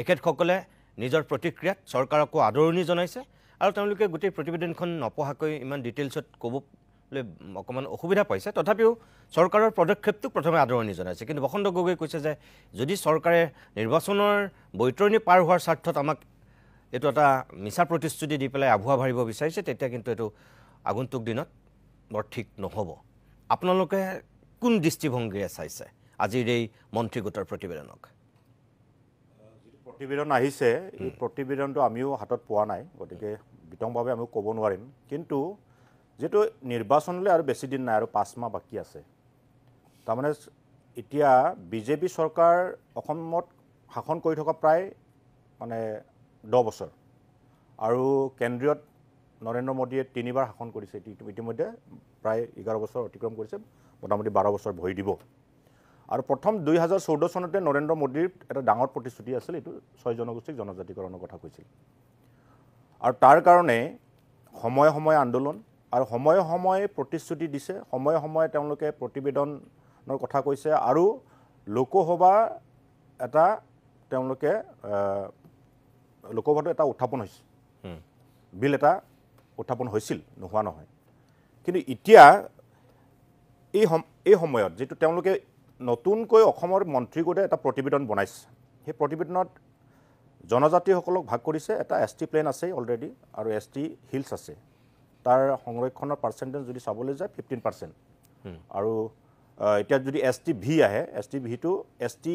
A: এখেতসকলে নিজৰ প্ৰতিক্ৰিয়াত চৰকাৰকো আদৰণি জনাইছে আৰু তেওঁলোকে গোটেই প্ৰতিবেদনখন নপঢ়াকৈ ইমান ডিটেইলছত ক'বলৈ অকণমান অসুবিধা পাইছে। তথাপিও চৰকাৰৰ পদক্ষেপটোক প্ৰথমে আদৰণি জনাইছে। কিন্তু বসন্ত গগৈ কৈছে যে যদি চৰকাৰে নিৰ্বাচনৰ বৈতৰণি পাৰ হোৱাৰ স্বাৰ্থত আমাক এইটো এটা মিছা প্ৰতিশ্ৰুতি দি পেলাই আভুৱা ভাবিব বিচাৰিছে, তেতিয়া কিন্তু এইটো আগন্তুক দিনত বৰ ঠিক নহ'ব। আপোনালোকে কোন দৃষ্টিভংগীৰে চাইছে আজিৰ এই মন্ত্ৰী গোটৰ প্ৰতিবেদনক?
H: প্ৰতিবেদন আহিছে, এই প্ৰতিবেদনটো আমিও হাতত পোৱা নাই, গতিকে বিতংভাৱে আমি ক'ব নোৱাৰিম। কিন্তু যিহেতু নিৰ্বাচনলৈ আৰু বেছি দিন নাই আৰু 5 মাহ বাকী আছে, তাৰমানে এতিয়া বিজেপি চৰকাৰ অসমত শাসন কৰি থকা প্ৰায় 10 বছৰ আৰু কেন্দ্ৰীয়ত নৰেন্দ্ৰ মোদীয়ে 3বাৰ শাসন কৰিছে। ইতিমধ্যে প্ৰায় 11 বছৰ অতিক্ৰম কৰিছে, মোটামুটি 12 বছৰ ভৰি দিব। আৰু প্ৰথম 2014 চনতে নৰেন্দ্ৰ মোদীৰ এটা ডাঙৰ প্ৰতিশ্ৰুতি আছিল, এইটো 6 জনগোষ্ঠীক জনজাতিকৰণৰ কথা কৈছিল। আৰু তাৰ কাৰণে সময়ে সময়ে আন্দোলন আৰু সময়ে সময়ে প্ৰতিশ্ৰুতি দিছে, সময়ে সময়ে তেওঁলোকে প্ৰতিবেদনৰ কথা কৈছে। আৰু লোকসভা এটা তেওঁলোকে লোকসভাটো এটা উত্থাপন হৈছে, বিল এটা উত্থাপন হৈছিল, নোহোৱা নহয়। কিন্তু এতিয়া এই সময়ত যিটো তেওঁলোকে নতুনকৈ অসমৰ মন্ত্ৰী গোটে এটা প্ৰতিবেদন বনাইছে, সেই প্ৰতিবেদনত জনজাতিসকলক ভাগ কৰিছে। এটা ST প্লেন আছে অলৰেডি আৰু ST হিলছ আছে, তাৰ সংৰক্ষণৰ পাৰ্চেণ্টেজ যদি চাবলৈ যায় 15%। আৰু এতিয়া যদি ST ভি আহে, ST ভিটো ST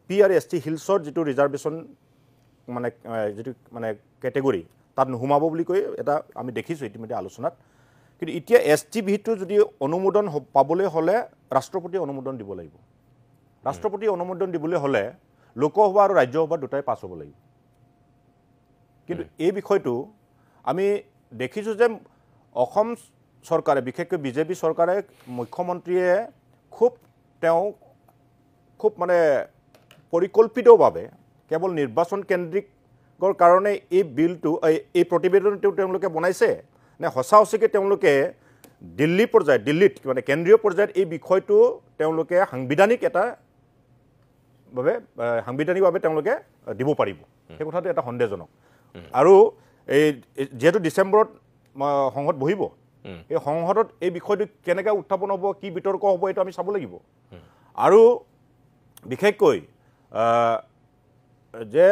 H: পি আৰু ST হিলছৰ যিটো ৰিজাৰ্ভেশ্যন যিটো কেটেগৰী তাত নোসোমাব বুলি কৈ এটা আমি দেখিছোঁ ইতিমধ্যে আলোচনাত। কিন্তু এতিয়া ST ভিটো যদি অনুমোদন পাবলৈ হ'লে ৰাষ্ট্ৰপতিয়ে অনুমোদন দিব লাগিব। ৰাষ্ট্ৰপতিয়ে অনুমোদন দিবলৈ হ'লে লোকসভা আৰু ৰাজ্যসভা দুটাই পাছ হ'ব লাগিব। কিন্তু এই বিষয়টো আমি দেখিছোঁ যে অসম চৰকাৰে, বিশেষকৈ বিজেপি চৰকাৰে, মুখ্যমন্ত্ৰীয়ে খুব তেওঁ খুব মানে পৰিকল্পিতভাৱে কেৱল নিৰ্বাচন কেন্দ্ৰিকৰ কাৰণে এই বিলটো এই প্ৰতিবেদনটো তেওঁলোকে বনাইছে নে সঁচা সঁচিকৈ তেওঁলোকে দিল্লীত মানে কেন্দ্ৰীয় পৰ্যায়ত এই বিষয়টো তেওঁলোকে সাংবিধানিকভাৱে তেওঁলোকে দিব পাৰিব সেই কথাটো এটা সন্দেহজনক আৰু এই যেহেতু ডিচেম্বৰত সংসদ বহিব এই সংসদত এই বিষয়টো কেনেকৈ উত্থাপন হ'ব কি বিতৰ্ক হ'ব এইটো আমি চাব লাগিব আৰু বিশেষকৈ যে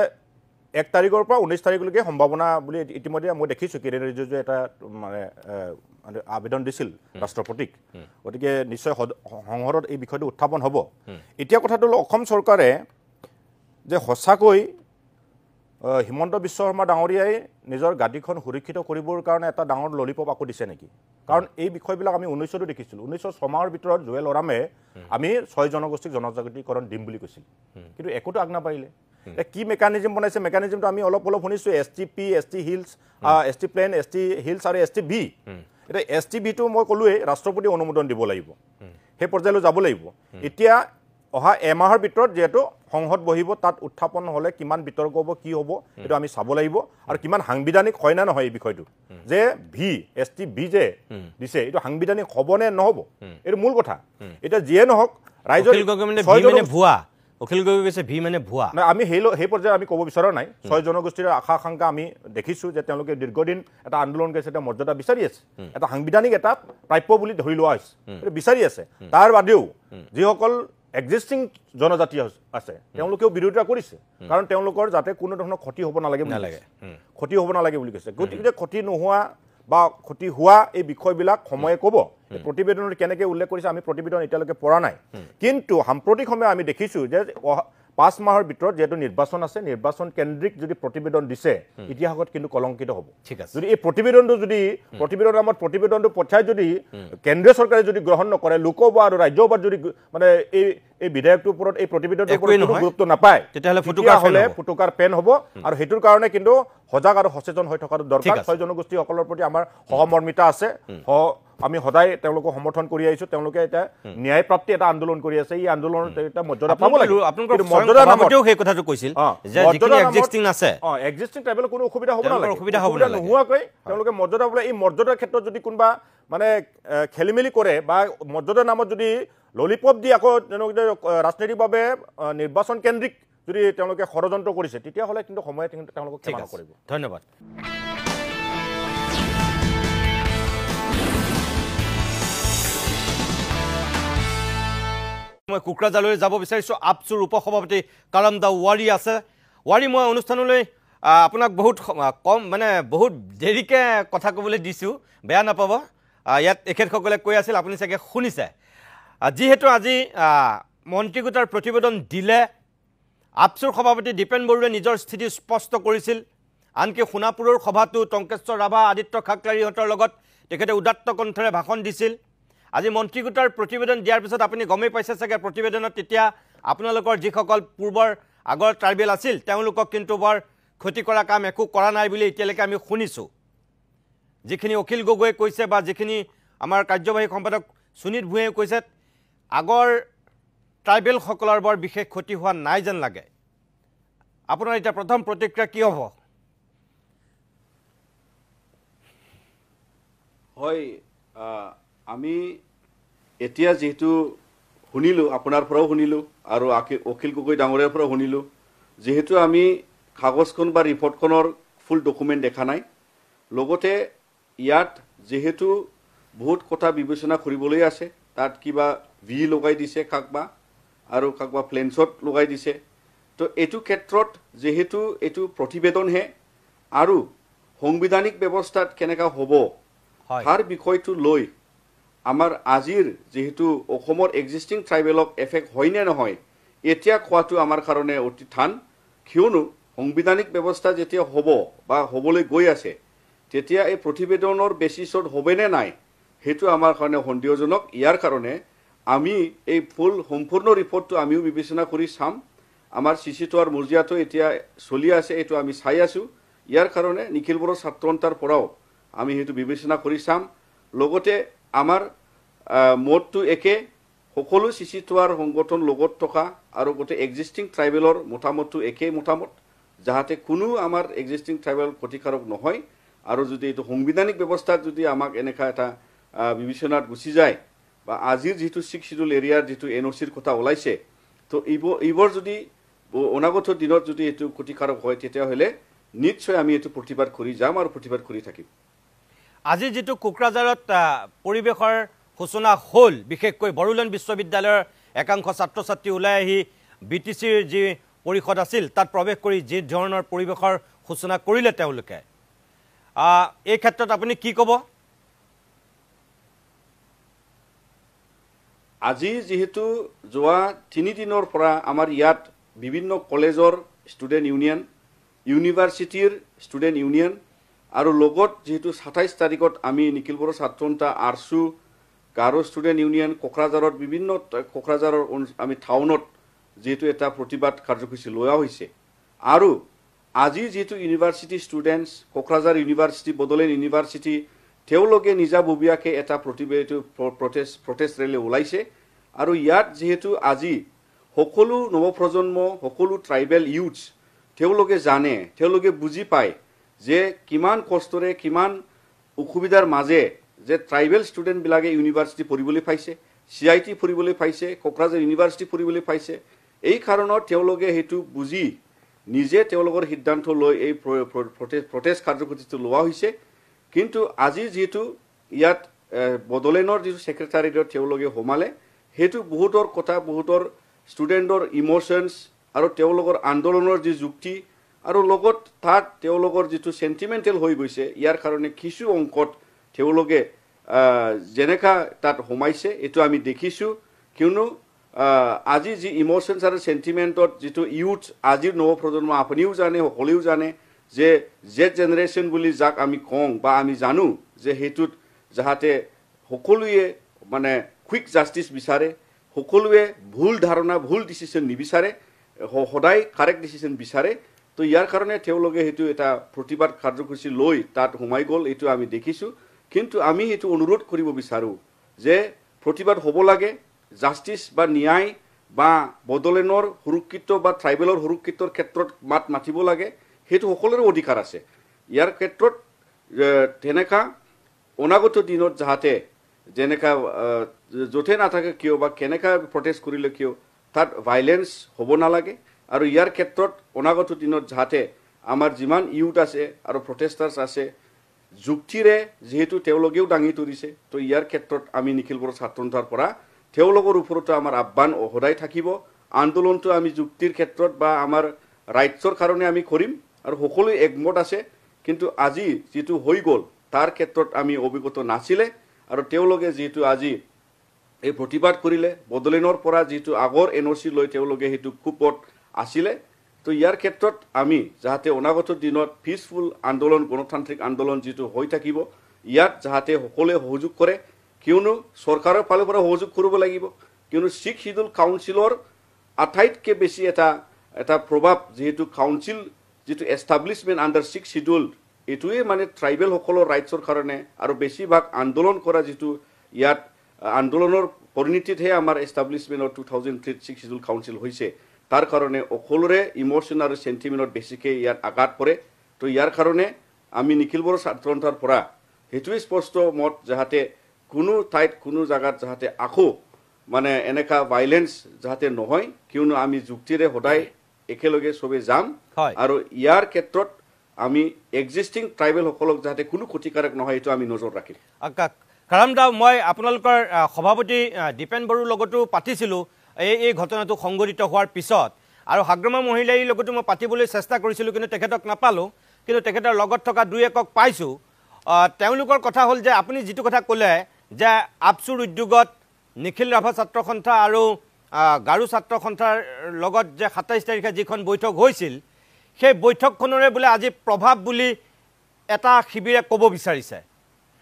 H: 1 তাৰিখৰ পৰা 19 তাৰিখলৈকে সম্ভাৱনা বুলি ইতিমধ্যে মই দেখিছোঁ কিৰেণ ৰিজিজুৱে এটা মানে আবেদন দিছিল ৰাষ্ট্ৰপতিক গতিকে নিশ্চয় সংসদত এই বিষয়টো উত্থাপন হ'ব এতিয়া কথাটো হ'ল অসম চৰকাৰে যে সঁচাকৈ হিমন্ত বিশ্ব শৰ্মা ডাঙৰীয়াই নিজৰ গাদীখন সুৰক্ষিত কৰিবৰ কাৰণে এটা ডাঙৰ ললিপপ আকৌ দিছে নেকি কাৰণ এই বিষয়বিলাক আমি 19তো দেখিছিলোঁ 1906 মাহৰ ভিতৰত জুৱেল ওৰামে আমি 6 জনগোষ্ঠীক জনজাগৃতিকৰণ দিম বুলি কৈছিল কিন্তু একোটো আগ নাপাৰিলে কি মেকানিজম বনাইছে মেকানিজমটো আমি অলপ শুনিছোঁ STP ST hills ST plain ST hills আৰু STB এটা STBটো মই ক'লোৱে ৰাষ্ট্ৰপতি অনুমোদন দিব লাগিব সেই পৰ্যায়লৈ যাব লাগিব এতিয়া অহা এমাহৰ ভিতৰত যেহেতু সংসদ বহিব তাত উত্থাপন হ'লে কিমান বিতৰ্ক হ'ব কি হ'ব এইটো আমি চাব লাগিব আৰু কিমান সাংবিধানিক হয় না নহয় এই বিষয়টো যে STB যে দিছে এইটো সাংবিধানিক হ'ব নে নহ'ব এইটো মূল কথা এতিয়া যিয়ে নহওক ৰাইজৰ
A: অখিল গগৈ কৈছে ভি মানে ভুৱা
H: আমি সেই পৰ্যায়ত আমি ক'ব বিচৰা নাই 6 জনগোষ্ঠীৰ আশা আকাংক্ষা আমি দেখিছোঁ যে তেওঁলোকে দীৰ্ঘদিন এটা আন্দোলন কৰিছে এটা মৰ্যাদা বিচাৰি আছে এটা সাংবিধানিক এটা প্ৰাপ্য বুলি ধৰি লোৱা হৈছে এইটো বিচাৰি আছে তাৰ বাদেও যিসকল এক্সিষ্টিং জনজাতি আছে তেওঁলোকেও বিৰোধিতা কৰিছে কাৰণ তেওঁলোকৰ যাতে কোনো ধৰণৰ ক্ষতি হ'ব নালাগে বুলি কৈছে গতিকে ক্ষতি নোহোৱা বা ক্ষতি হোৱা এই বিষয়বিলাক সময়ে ক'ব এই প্ৰতিবেদনত কেনেকৈ উল্লেখ কৰিছে আমি প্ৰতিবেদন এতিয়ালৈকে পঢ়া নাই কিন্তু সাম্প্ৰতিক সময়ে আমি দেখিছোঁ যে 5 মাহৰ ভিতৰত যেহেতু নিৰ্বাচন আছে নিৰ্বাচন কেন্দ্ৰিক যদি প্ৰতিবেদন দিছে ইতিহাসত কিন্তু কলংকিত হ'ব যদি এই প্ৰতিবেদনৰ নামত প্ৰতিবেদনটো পঠাই যদি কেন্দ্ৰীয় চৰকাৰে যদি গ্ৰহণ নকৰে লোকসভা আৰু ৰাজ্যসভাত যদি মানে এই বিধেয়কটোৰ ওপৰত এই প্ৰতিবেদনটোৰ ওপৰত কোনো গুৰুত্ব নাপায় তেতিয়াহ'লে ফুটুকাৰ পেন হ'ব আৰু সেইটোৰ কাৰণে কিন্তু সজাগ আৰু সচেতন হৈ থকাটো দৰকাৰ 6 জনগোষ্ঠীসকলৰ প্ৰতি আমাৰ সহমৰ্মিতা আছে আমি সদায় তেওঁলোকক সমৰ্থন কৰি আহিছোঁ তেওঁলোকে এটা ন্যায় প্ৰাপ্তি এটা আন্দোলন কৰি আছে এই আন্দোলনৰ এটা মৰ্যাদা পাব লাগে
A: আপোনালোকৰ মৰ্যাদা নামতেও সেই কথাটো কৈছিল যে যিখিনি এক্সিষ্টিং আছে
H: এক্সিষ্টিং ট্ৰাইবেলৰ কোনো অসুবিধা হ'ব নালাগে অসুবিধা নোহোৱাকৈ তেওঁলোকে মৰ্যাদা বোলে এই মৰ্যাদাৰ ক্ষেত্ৰত যদি কোনোবা মানে খেলিমেলি কৰে বা মৰ্যাদাৰ নামত যদি ললিপপ দি আকৌ তেওঁলোকে ৰাজনৈতিকভাৱে নিৰ্বাচন কেন্দ্ৰিক যদি তেওঁলোকে ষড়যন্ত্ৰ কৰিছে তেতিয়াহ'লে কিন্তু সময়ে তেওঁলোকক ক্ষমা কৰিব
A: ধন্যবাদ মই কোকৰাঝাৰলৈ যাব বিচাৰিছোঁ আপচুৰ উপসভাপতি কাৰামদা ৱাৰী আছে ৱাৰী মই অনুষ্ঠানলৈ আপোনাক বহুত কম মানে বহুত দেৰিকৈ কথা ক'বলৈ দিছোঁ বেয়া নাপাব ইয়াত এখেতসকলে কৈ আছিল আপুনি চাগে শুনিছে যিহেতু আজি মন্ত্ৰীগোটৰ প্ৰতিবেদন দিলে আপচুৰ সভাপতি দীপেন বড়োৱে নিজৰ স্থিতি স্পষ্ট কৰিছিল আনকি সোণাপুৰৰ সভাটো টংকেশ্বৰ ৰাভা আদিত্য খাকলাৰীহঁতৰ লগত তেখেতে উদাত্ত কণ্ঠৰে ভাষণ দিছিল আজি মন্ত্ৰীগোটৰ প্ৰতিবেদন দিয়াৰ পিছত আপুনি গমেই পাইছে চাগে প্ৰতিবেদনত তেতিয়া আপোনালোকৰ যিসকল পূৰ্বৰ আগৰ ট্ৰাইবেল আছিল তেওঁলোকক কিন্তু বৰ ক্ষতি কৰা কাম একো কৰা নাই বুলি এতিয়ালৈকে আমি শুনিছোঁ যিখিনি অখিল গগৈয়ে কৈছে বা যিখিনি আমাৰ কাৰ্যবাহী সম্পাদক সুনীত ভূঞাই কৈছে আগৰ ট্ৰাইবেলসকলৰ বৰ বিশেষ ক্ষতি হোৱা নাই যেন লাগে আপোনাৰ এতিয়া প্ৰথম প্ৰতিক্ৰিয়া কি হ'ব
I: হয় আমি এতিয়া যেহেতু শুনিলোঁ আপোনাৰ পৰাও শুনিলোঁ আৰু অখিল গগৈ ডাঙৰীয়াৰ পৰাও শুনিলোঁ যেহেতু আমি কাগজখন বা ৰিপৰ্টখনৰ ফুল ডকুমেণ্ট দেখা নাই লগতে ইয়াত যেহেতু বহুত কথা বিবেচনা কৰিবলৈ আছে তাত কিবা ভি লগাই দিছে কাকবা আৰু কাকবা প্লেনছত লগাই দিছে তো এইটো ক্ষেত্ৰত যেহেতু এইটো প্ৰতিবেদনহে আৰু সাংবিধানিক ব্যৱস্থাত কেনেকৈ হ'ব তাৰ বিষয়টো লৈ আমাৰ আজিৰ যেহেতু অসমৰ এক্সিষ্টিং ট্ৰাইবেলক এফেক্ট হয় নে নহয় এতিয়া কোৱাটো আমাৰ কাৰণে অতি টান কিয়নো সাংবিধানিক ব্যৱস্থা যেতিয়া হ'ব বা হ'বলৈ গৈ আছে তেতিয়া এই প্ৰতিবেদনৰ বেচিছত হ'বনে নাই সেইটো আমাৰ কাৰণে সন্দেহজনক ইয়াৰ কাৰণে আমি এই ফুল সম্পূৰ্ণ ৰিপৰ্টটো আমিও বিবেচনা কৰি চাম আমাৰ চিচিটোৱাৰ মৰ্যাদাটো এতিয়া চলি আছে এইটো আমি চাই আছোঁ ইয়াৰ কাৰণে নিখিল বড়ো ছাত্ৰ সন্থাৰ পৰাও আমি সেইটো বিবেচনা কৰি চাম লগতে আমাৰ মতটো একে সকলো চিচিটোৱাৰ সংগঠন লগত থকা আৰু গোটেই এক্সিষ্টিং ট্ৰাইবেলৰ মতামতটো একেই মতামত যাহাতে কোনো আমাৰ এক্সিষ্টিং ট্ৰাইবেল ক্ষতিকাৰক নহয় আৰু যদি এইটো সাংবিধানিক ব্যৱস্থাত যদি আমাক এনেকা এটা বিবেচনাত গুচি যায় বা আজিৰ যিটো 6 শিডিউল এৰিয়াৰ যিটো এনঅ'চিৰ কথা ওলাইছে তো এইবোৰ যদি অনাগত দিনত যদি এইটো ক্ষতিকাৰক হয় তেতিয়াহ'লে নিশ্চয় আমি এইটো প্ৰতিবাদ কৰি যাম আৰু প্ৰতিবাদ কৰি থাকিম
A: আজি যেটো কোকৰাঝাৰত পৰিবেশৰ সূচনা হল বিশেষকৈ বড়োলেণ্ড বিশ্ববিদ্যালয়ৰ একাংশ ছাত্ৰ ছাত্ৰী ওলাই আহি বিটিচিৰ যি পৰিষদ আছিল তাত প্ৰৱেশ কৰি যি ধৰণৰ পৰিবেশৰ সূচনা কৰিলে তেওঁলোকে এই ক্ষেত্ৰত আপুনি কি ক'ব
I: আজি যেহেতু যোৱা 3 দিনৰ পৰা আমাৰ ইয়াত বিভিন্ন কলেজৰ ষ্টুডেণ্ট ইউনিয়ন ইউনিভাৰ্চিটিৰ ষ্টুডেণ্ট ইউনিয়ন আৰু লগত যেহেতু 27 তাৰিখত আমি নিখিল বড়ো ছাত্ৰ সন্থা আৰসু গাৰো ষ্টুডেণ্ট ইউনিয়ন কোকৰাঝাৰত বিভিন্ন কোকৰাঝাৰৰ আমি টাউনত যেহেতু এটা প্ৰতিবাদ কাৰ্যসূচী লোৱা হৈছে আৰু আজি যেহেতু university students Kokrajhar university Bodoland university তেওঁলোকে নিজাববীয়াকৈ এটা প্ৰটেষ্ট ৰেলী ওলাইছে আৰু ইয়াত যেহেতু আজি সকলো নৱপ্ৰজন্ম সকলো ট্ৰাইবেল ইউথছ তেওঁলোকে জানে তেওঁলোকে বুজি পায় যে কিমান কষ্টৰে কিমান অসুবিধাৰ মাজে যে ট্ৰাইবেল ষ্টুডেণ্টবিলাকে ইউনিভাৰ্চিটি পঢ়িবলৈ পাইছে CIT পঢ়িবলৈ পাইছে কোকৰাঝাৰ ইউনিভাৰ্চিটি পঢ়িবলৈ পাইছে এই কাৰণত তেওঁলোকে সেইটো বুজি নিজে তেওঁলোকৰ সিদ্ধান্ত লৈ এই প্ৰটেষ্ট কাৰ্যসূচীটো লোৱা হৈছে কিন্তু আজি যেহেতু ইয়াত বড়োলেণ্ডৰ যিটো ছেক্ৰেটাৰিয়েটত তেওঁলোকে সোমালে সেইটো বহুতৰ কথা বহুতৰ ষ্টুডেণ্টৰ ইমোশ্যনছ আৰু তেওঁলোকৰ আন্দোলনৰ যি যুক্তি আৰু লগত তাত তেওঁলোকৰ যিটো সেন্টিমেন্টাল হৈ গৈছে ইয়াৰ কাৰণে কিছু অংকত তেওঁলোকে যেনেকা তাত সোমাইছে এইটো আমি দেখিছোঁ কিয়নো আজি যি ইমোশ্যনছ আৰু সেন্টিমেন্টত যিটো ইউথ আজিৰ নৱপ্ৰজন্ম আপুনিও জানে সকলোৱেও জানে যে জেড জেনেৰেশ্যন বুলি যাক আমি কওঁ বা আমি জানো যে সেইটোত যাহাতে সকলোৱে মানে কুইক জাষ্টিছ বিচাৰে সকলোৱে ভুল ধাৰণা ভুল ডিচিশ্যন নিবিচাৰে সদায় কাৰেক্ট ডিচিশ্যন বিচাৰে তো ইয়াৰ কাৰণে তেওঁলোকে সেইটো এটা প্ৰতিবাদ কাৰ্যসূচী লৈ তাত সোমাই গ'ল এইটো আমি দেখিছোঁ কিন্তু আমি এইটো অনুৰোধ কৰিব বিচাৰোঁ যে প্ৰতিবাদ হ'ব লাগে জাষ্টিছ বা ন্যায় বা বড়োলেণ্ডৰ সুৰক্ষিত বা ট্ৰাইবেলৰ সুৰক্ষিতৰ ক্ষেত্ৰত মাত মাতিব লাগে সেইটো সকলোৰে অধিকাৰ আছে ইয়াৰ ক্ষেত্ৰত তেনেকা অনাগত দিনত যাহাতে যেনেকা য'তে নাথাকে কিয় বা কেনেকা প্ৰটেষ্ট কৰিলে কিয় তাত ভাইলেন্স হ'ব নালাগে আৰু ইয়াৰ ক্ষেত্ৰত অনাগত দিনত যাহাতে আমাৰ যিমান ইউথ আছে আৰু প্ৰটেষ্টাৰ্ছ আছে যুক্তিৰে যেহেতু তেওঁলোকেও দাঙি ধৰিছে তো ইয়াৰ ক্ষেত্ৰত আমি নিখিল বড়ো ছাত্ৰ সন্থাৰ পৰা তেওঁলোকৰ ওপৰতো আমাৰ আহ্বান সদায় থাকিব আন্দোলনটো আমি যুক্তিৰ ক্ষেত্ৰত বা আমাৰ ৰাইটছৰ কাৰণে আমি কৰিম আৰু সকলোৱে একমত আছে কিন্তু আজি যেটো হৈ গ'ল তাৰ ক্ষেত্ৰত আমি অভিজ্ঞতা নাছিলে আৰু তেওঁলোকে যেটো আজি এই প্ৰতিবাদ কৰিলে বড়োলেণ্ডৰ পৰা যেটো আগৰ এনঅ'চি লৈ তেওঁলোকে সেইটো খুবত আছিলে তো ইয়াৰ ক্ষেত্ৰত আমি যাহাতে অনাগত দিনত পিসফুল আন্দোলন গণতান্ত্ৰিক আন্দোলন যেটো হৈ থাকিব ইয়াত যাহাতে সকলোৱে সহযোগ কৰে কিয়নো চৰকাৰৰ ফালৰ পৰা সহযোগ কৰিব লাগিব কিয়নো 6 শিডিউল কাউন্সিলৰ আটাইতকৈ বেছি এটা প্ৰভাৱ যেহেতু কাউন্সিল যেটো এষ্টাব্লিছমেণ্ট আণ্ডাৰ 6 শিডিউল এইটোৱে মানে ট্ৰাইবেল সকলৰ ৰাইটছৰ কাৰণে আৰু বেছিভাগ আন্দোলন কৰা যেটো ইয়াত আন্দোলনৰ পৰিণতিতহে আমাৰ এষ্টাব্লিছমেণ্টৰ 2003 6 শিডিউল কাউন্সিল হৈছে তাৰ কাৰণে সকলোৰে ইমোশ্যন আৰু সেন্টিমেন্টত বেছিকৈ ইয়াত আঘাত পৰে তো ইয়াৰ কাৰণে আমি নিখিল বড়ো ছাত্ৰ সন্থাৰ পৰা সেইটোৱে স্পষ্ট মত যাহাতে কোনো ঠাইত কোনো জায়গাত যাহাতে আকৌ মানে এনেকা ভাইলেন্স যাহাতে নহয় কিয়নো আমি যুক্তিৰে সদায় একেলগে সবে যাম আৰু ইয়াৰ ক্ষেত্ৰত আমি এক্সিষ্টিং ট্ৰাইবেল সকলক যাহাতে কোনো ক্ষতিকাৰক নহয় এইটো আমি নজৰ ৰাখিম
A: কাৰামদা মই আপোনালোকৰ সভাপতি দীপেন বড়োৰ লগতো পাতিছিলোঁ এই ঘটনাটো সংঘটিত হোৱাৰ পিছত আৰু হাগ্ৰামা মহিলাৰ লগতো মই পাতিবলৈ চেষ্টা কৰিছিলোঁ কিন্তু তেখেতক নাপালোঁ কিন্তু তেখেতৰ লগত থকা দুই একক পাইছোঁ তেওঁলোকৰ কথা হ'ল যে আপুনি যিটো কথা ক'লে যে আপচুৰ উদ্যোগত নিখিল ৰাভা ছাত্ৰ সন্থা আৰু গাৰো ছাত্ৰ সন্থাৰ লগত যে 27 তাৰিখে যিখন বৈঠক হৈছিল সেই বৈঠকখনৰে বোলে আজি প্ৰভাৱ বুলি এটা শিবিৰে ক'ব বিচাৰিছে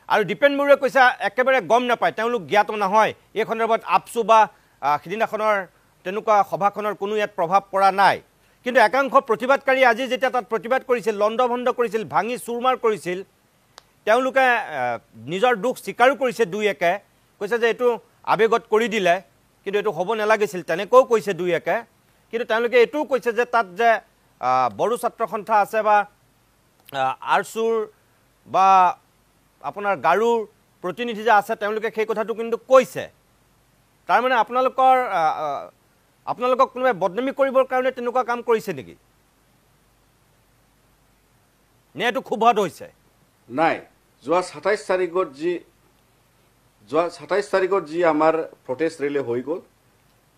A: আৰু দীপেন বড়োৱে কৈছে একেবাৰে গম নাপায় তেওঁলোক জ্ঞাত নহয় এই সন্দৰ্ভত আপচু বা সিদিনাখনৰ তেনেকুৱা সভাখনৰ কোনো ইয়াত প্ৰভাৱ পৰা নাই কিন্তু একাংশ প্ৰতিবাদকাৰী আজি যেতিয়া তাত প্ৰতিবাদ কৰিছিল লণ্ডভণ্ড কৰিছিল ভাঙি চুৰমাৰ কৰিছিল তেওঁলোকে নিজৰ দুখ স্বীকাৰো কৰিছে দুই একে কৈছে যে এইটো আবেগত কৰি দিলে কিন্তু এইটো হ'ব নালাগিছিল তেনেকৈও কৈছে দুই একে কিন্তু তেওঁলোকে এইটোও কৈছে যে তাত যে বড়ো ছাত্ৰ সন্থা আছে বা আৰ্চুৰ বা আপোনাৰ গাৰুৰ প্ৰতিনিধি যে আছে তেওঁলোকে সেই কথাটো কিন্তু কৈছে তাৰমানে আপোনালোকক কোনোবাই বদনামী কৰিবৰ কাৰণে তেনেকুৱা কাম কৰিছে নেকি নে এইটো খুবত হৈছে
I: নাই যোৱা 27 তাৰিখত যি আমাৰ প্ৰটেষ্ট ৰেলে হৈ গ'ল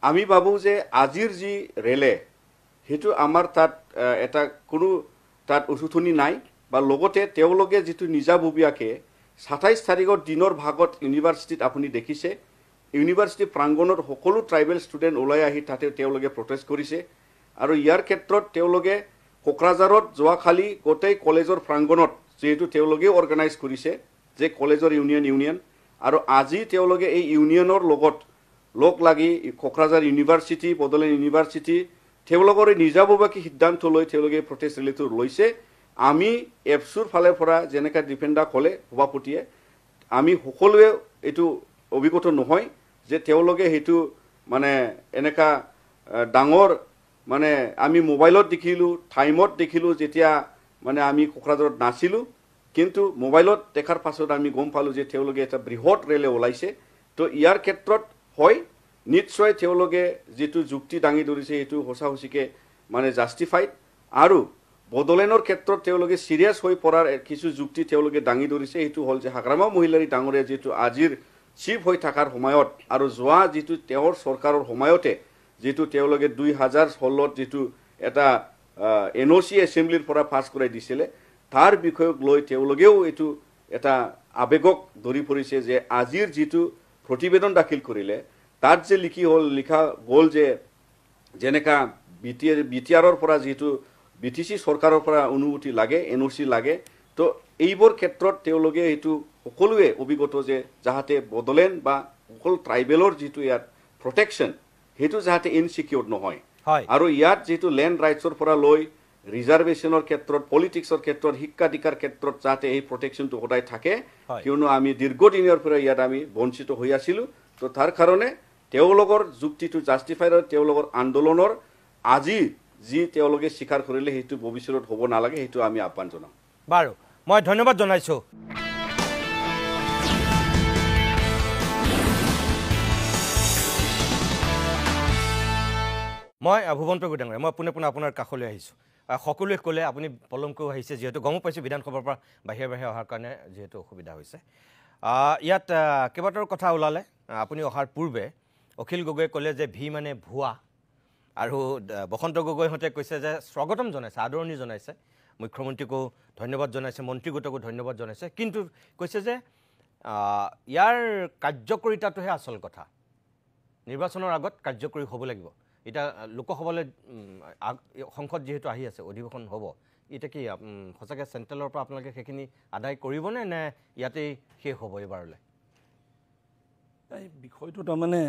I: আমি ভাবো যে আজিৰ যি ৰেলে হেতু আমাৰ তাত এটা কোনো তাত উঠুনি নাই বা লগতে তেওঁলোকে যিটো নিজাববীয়াকে 27 তাৰিখৰ দিনৰ ভাগত ইউনিভাৰ্চিটিত আপুনি দেখিছে ইউনিভাৰ্চিটি প্ৰাংগণত সকলো ট্ৰাইবেল ষ্টুডেণ্ট ওলাই আহি তাতে তেওঁলোকে প্ৰটেষ্ট কৰিছে আৰু ইয়াৰ ক্ষেত্ৰত তেওঁলোকে কোকৰাঝাৰত যোৱাকালি গোটেই কলেজৰ প্ৰাংগণত যেহেতু তেওঁলোকে অৰ্গেনাইজ কৰিছে যে কলেজৰ ইউনিয়ন আৰু আজি তেওঁলোকে এই ইউনিয়নৰ লগত লগ লাগি কোকৰাঝাৰ ইউনিভাৰ্চিটি বডলেণ্ড ইউনিভাৰ্চিটি তেওঁলোকৰ নিজাববীয়াকে সিদ্ধান্ত লৈ তেওঁলোকে প্ৰটেষ্ট ৰেলীটো লৈছে আমি এফচুৰ ফালৰ পৰা যেনেকৈ ডিফেণ্ডাৰ ক'লে সভাপতিয়ে আমি সকলোৱে এইটো অভিজ্ঞত নহয় যে তেওঁলোকে সেইটো মানে এনেকা ডাঙৰ মানে আমি মোবাইলত দেখিলোঁ টাইমত দেখিলোঁ যেতিয়া মানে আমি কোকৰাঝাৰত নাছিলোঁ কিন্তু মোবাইলত দেখাৰ পাছত আমি গম পালোঁ যে তেওঁলোকে এটা বৃহৎ ৰেলে ওলাইছে তো ইয়াৰ ক্ষেত্ৰত হয় নিশ্চয় তেওঁলোকে যিটো যুক্তি দাঙি ধৰিছে সেইটো সঁচাসঁচিকে মানে জাষ্টিফাইড আৰু বডলেণ্ডৰ ক্ষেত্ৰত তেওঁলোকে চিৰিয়াছ হৈ পৰাৰ কিছু যুক্তি তেওঁলোকে দাঙি ধৰিছে সেইটো হ'ল যে হাগ্ৰামা মহিলাৰী ডাঙৰীয়া যিটো আজিৰ চিফ হৈ থকাৰ সময়ত আৰু যোৱা যিটো তেওঁৰ চৰকাৰৰ সময়তে যিটো তেওঁলোকে 2016ত যিটো এটা NOC এছেম্বলিৰ পৰা পাছ কৰাই দিছিলে তাৰ বিষয়ক লৈ তেওঁলোকেও এইটো এটা আবেগক ধৰি পৰিছে যে আজিৰ যিটো প্ৰতিবেদন দাখিল কৰিলে তাত যে লিখা গ'ল যে যেনেকা BTRৰ পৰা যিটো BTC চৰকাৰৰ পৰা অনুমতি লাগে NOC লাগে তো এইবোৰ ক্ষেত্ৰত তেওঁলোকে এইটো সকলোৱে অভিজ্ঞত যে যাহাতে বডলেণ্ড বা সকলো ট্ৰাইবেলৰ যিটো ইয়াত প্ৰটেকশ্যন সেইটো যাহাতে ইনচিকিউৰ নহয় আৰু ইয়াত যিটো লেণ্ড ৰাইটছৰ পৰা লৈ ৰিজাৰ্ভেশ্যনৰ ক্ষেত্ৰত পলিটিক্সৰ ক্ষেত্ৰত শিক্ষাধিকাৰ ক্ষেত্ৰত যাতে এই প্ৰটেকশ্যনটো সদায় থাকে কিয়নো আমি দীৰ্ঘদিনৰ পৰা ইয়াত আমি বঞ্চিত হৈ আছিলোঁ তো তাৰ কাৰণে তেওঁলোকৰ যুক্তিটো জাষ্টিফাইড আৰু তেওঁলোকৰ আন্দোলনৰ আজি যি তেওঁলোকে স্বীকাৰ কৰিলে সেইটো ভৱিষ্যত হ'ব নালাগে সেইটো আমি আহ্বান জনাম
A: বাৰু মই ধন্যবাদ জনাইছোঁ মই ভুৱন্ত গোদাঙৰে মই পোনে আপোনাৰ কাষলৈ আহিছোঁ সকলোৱে ক'লে আপুনি পলমকৈ আহিছে যিহেতু গমো পাইছোঁ বিধানসভাৰ পৰা বাহিৰে অহাৰ কাৰণে যিহেতু অসুবিধা হৈছে ইয়াত কেইবাটাও কথা ওলালে আপুনি অহাৰ পূৰ্বে অখিল গগৈয়ে ক'লে যে ভি মানে ভুৱা আৰু বসন্ত গগৈহঁতে কৈছে যে স্বাগতম জনাইছে আদৰণি জনাইছে মুখ্যমন্ত্ৰীকো ধন্যবাদ জনাইছে মন্ত্ৰীগোটকো ধন্যবাদ জনাইছে কিন্তু কৈছে যে ইয়াৰ কাৰ্যকৰীতাটোহে আচল কথা নিৰ্বাচনৰ আগত কাৰ্যকৰী হ'ব লাগিব এটা লোকসভালৈ সংসদ যেহেতু আহি আছে অধিৱেশন হ'ব এটা কি সঁচাকৈ চেণ্ট্ৰেলৰ পৰা আপোনালোকে সেইখিনি আদায় কৰিবনে নে ইয়াতেই শেষ হ'ব এইবাৰলৈ
J: এই বিষয়টো তাৰমানে